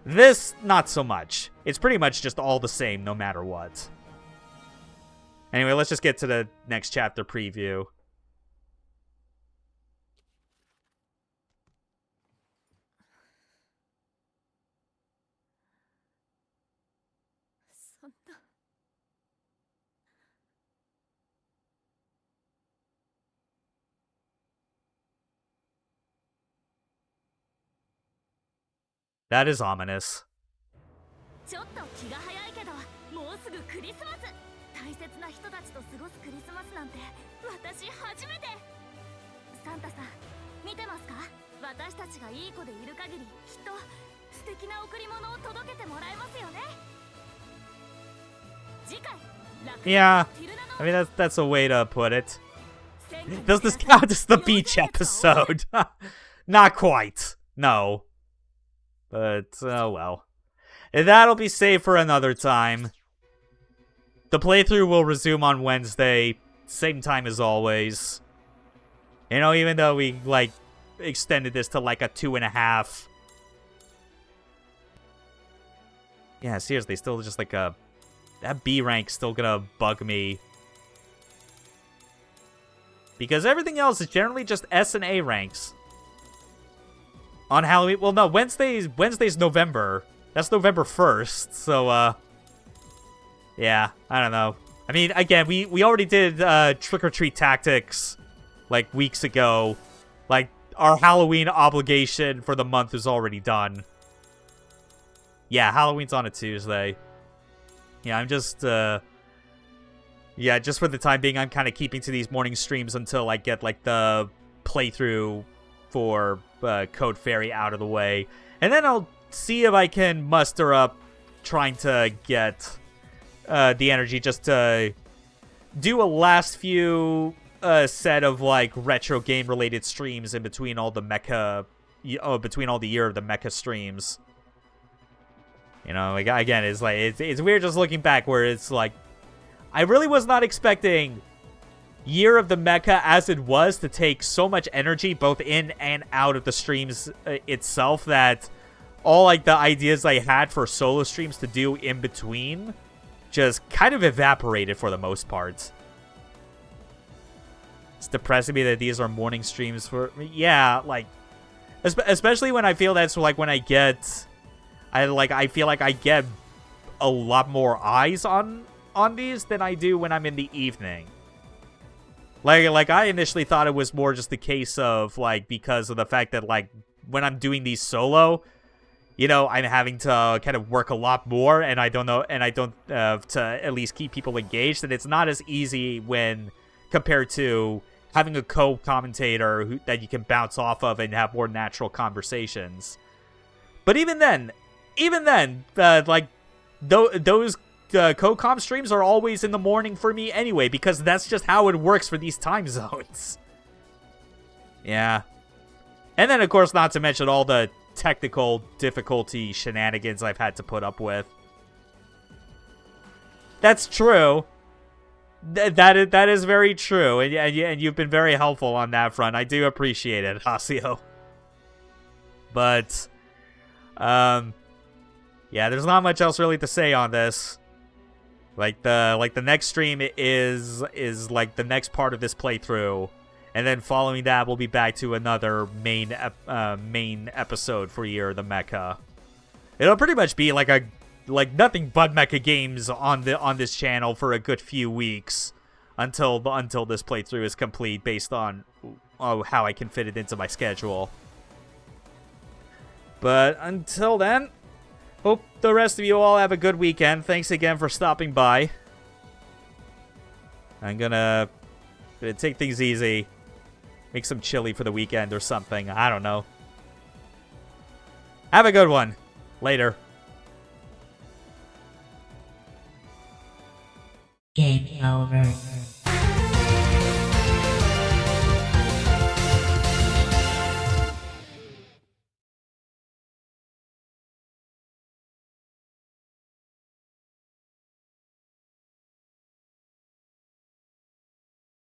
This, not so much. It's pretty much just all the same no matter what. Anyway, let's just get to the next chapter preview. That is ominous. ちょっと気が早いけど、もうすぐクリスマス。大切な人たちと過ごすクリスマスなんて私初めて。サンタさん、見てますか？私たちがいい子でいる限り、きっと素敵な贈り物を届けてもらえますよね。次回、Yeah, I mean that's a way to put it. Does this count as the beach episode? Not quite. No. But, oh well. That'll be saved for another time. The playthrough will resume on Wednesday, same time as always. You know, even though we, like, extended this to, like, a 2.5. Yeah, seriously, still just, like, that B rank's still gonna bug me. Because everything else is generally just S and A ranks. On Halloween, well, no, Wednesday's November. That's November 1st, so, yeah, I don't know. I mean, again, we already did, Trick or Treat Tactics, like, weeks ago. Like, our Halloween obligation for the month is already done. Yeah, Halloween's on a Tuesday. Yeah, I'm just, yeah, just for the time being, I'm kind of keeping to these morning streams until I get, like, the playthrough for Code Fairy out of the way. And then I'll see if I can muster up trying to get the energy just to do a last few set of like retro game related streams in between all the Mecha, between all the year of the Mecha streams. You know, like, again, it's like it's weird just looking back where it's like I really was not expecting Year of the Mecha as it was to take so much energy both in and out of the streams itself, that all like the ideas I had for solo streams to do in between just kind of evaporated for the most part. It's depressing me that these are morning streams for, yeah, like, especially when I feel that's like when I feel like I get a lot more eyes on on these than I do when I'm in the evening. Like I initially thought it was more just the case of, like, because of the fact that, like, when I'm doing these solo, you know, I'm having to kind of work a lot more, and I don't to at least keep people engaged, and it's not as easy when compared to having a co-commentator that you can bounce off of and have more natural conversations. But even then, like, those co-com streams are always in the morning for me anyway, because that's just how it works for these time zones. Yeah. And then, of course, not to mention all the technical difficulty shenanigans I've had to put up with. That's true. That is very true, and you've been very helpful on that front. I do appreciate it, Hasio. But, yeah, there's not much else really to say on this. Like the next stream is like the next part of this playthrough, and then following that we'll be back to another main episode for Year of the Mecha. It'll pretty much be like nothing but mecha games on this channel for a good few weeks until this playthrough is complete, based on how I can fit it into my schedule. But until then, hope the rest of you all have a good weekend. Thanks again for stopping by. I'm gonna take things easy. Make some chili for the weekend or something. I don't know. Have a good one. Later. Game over.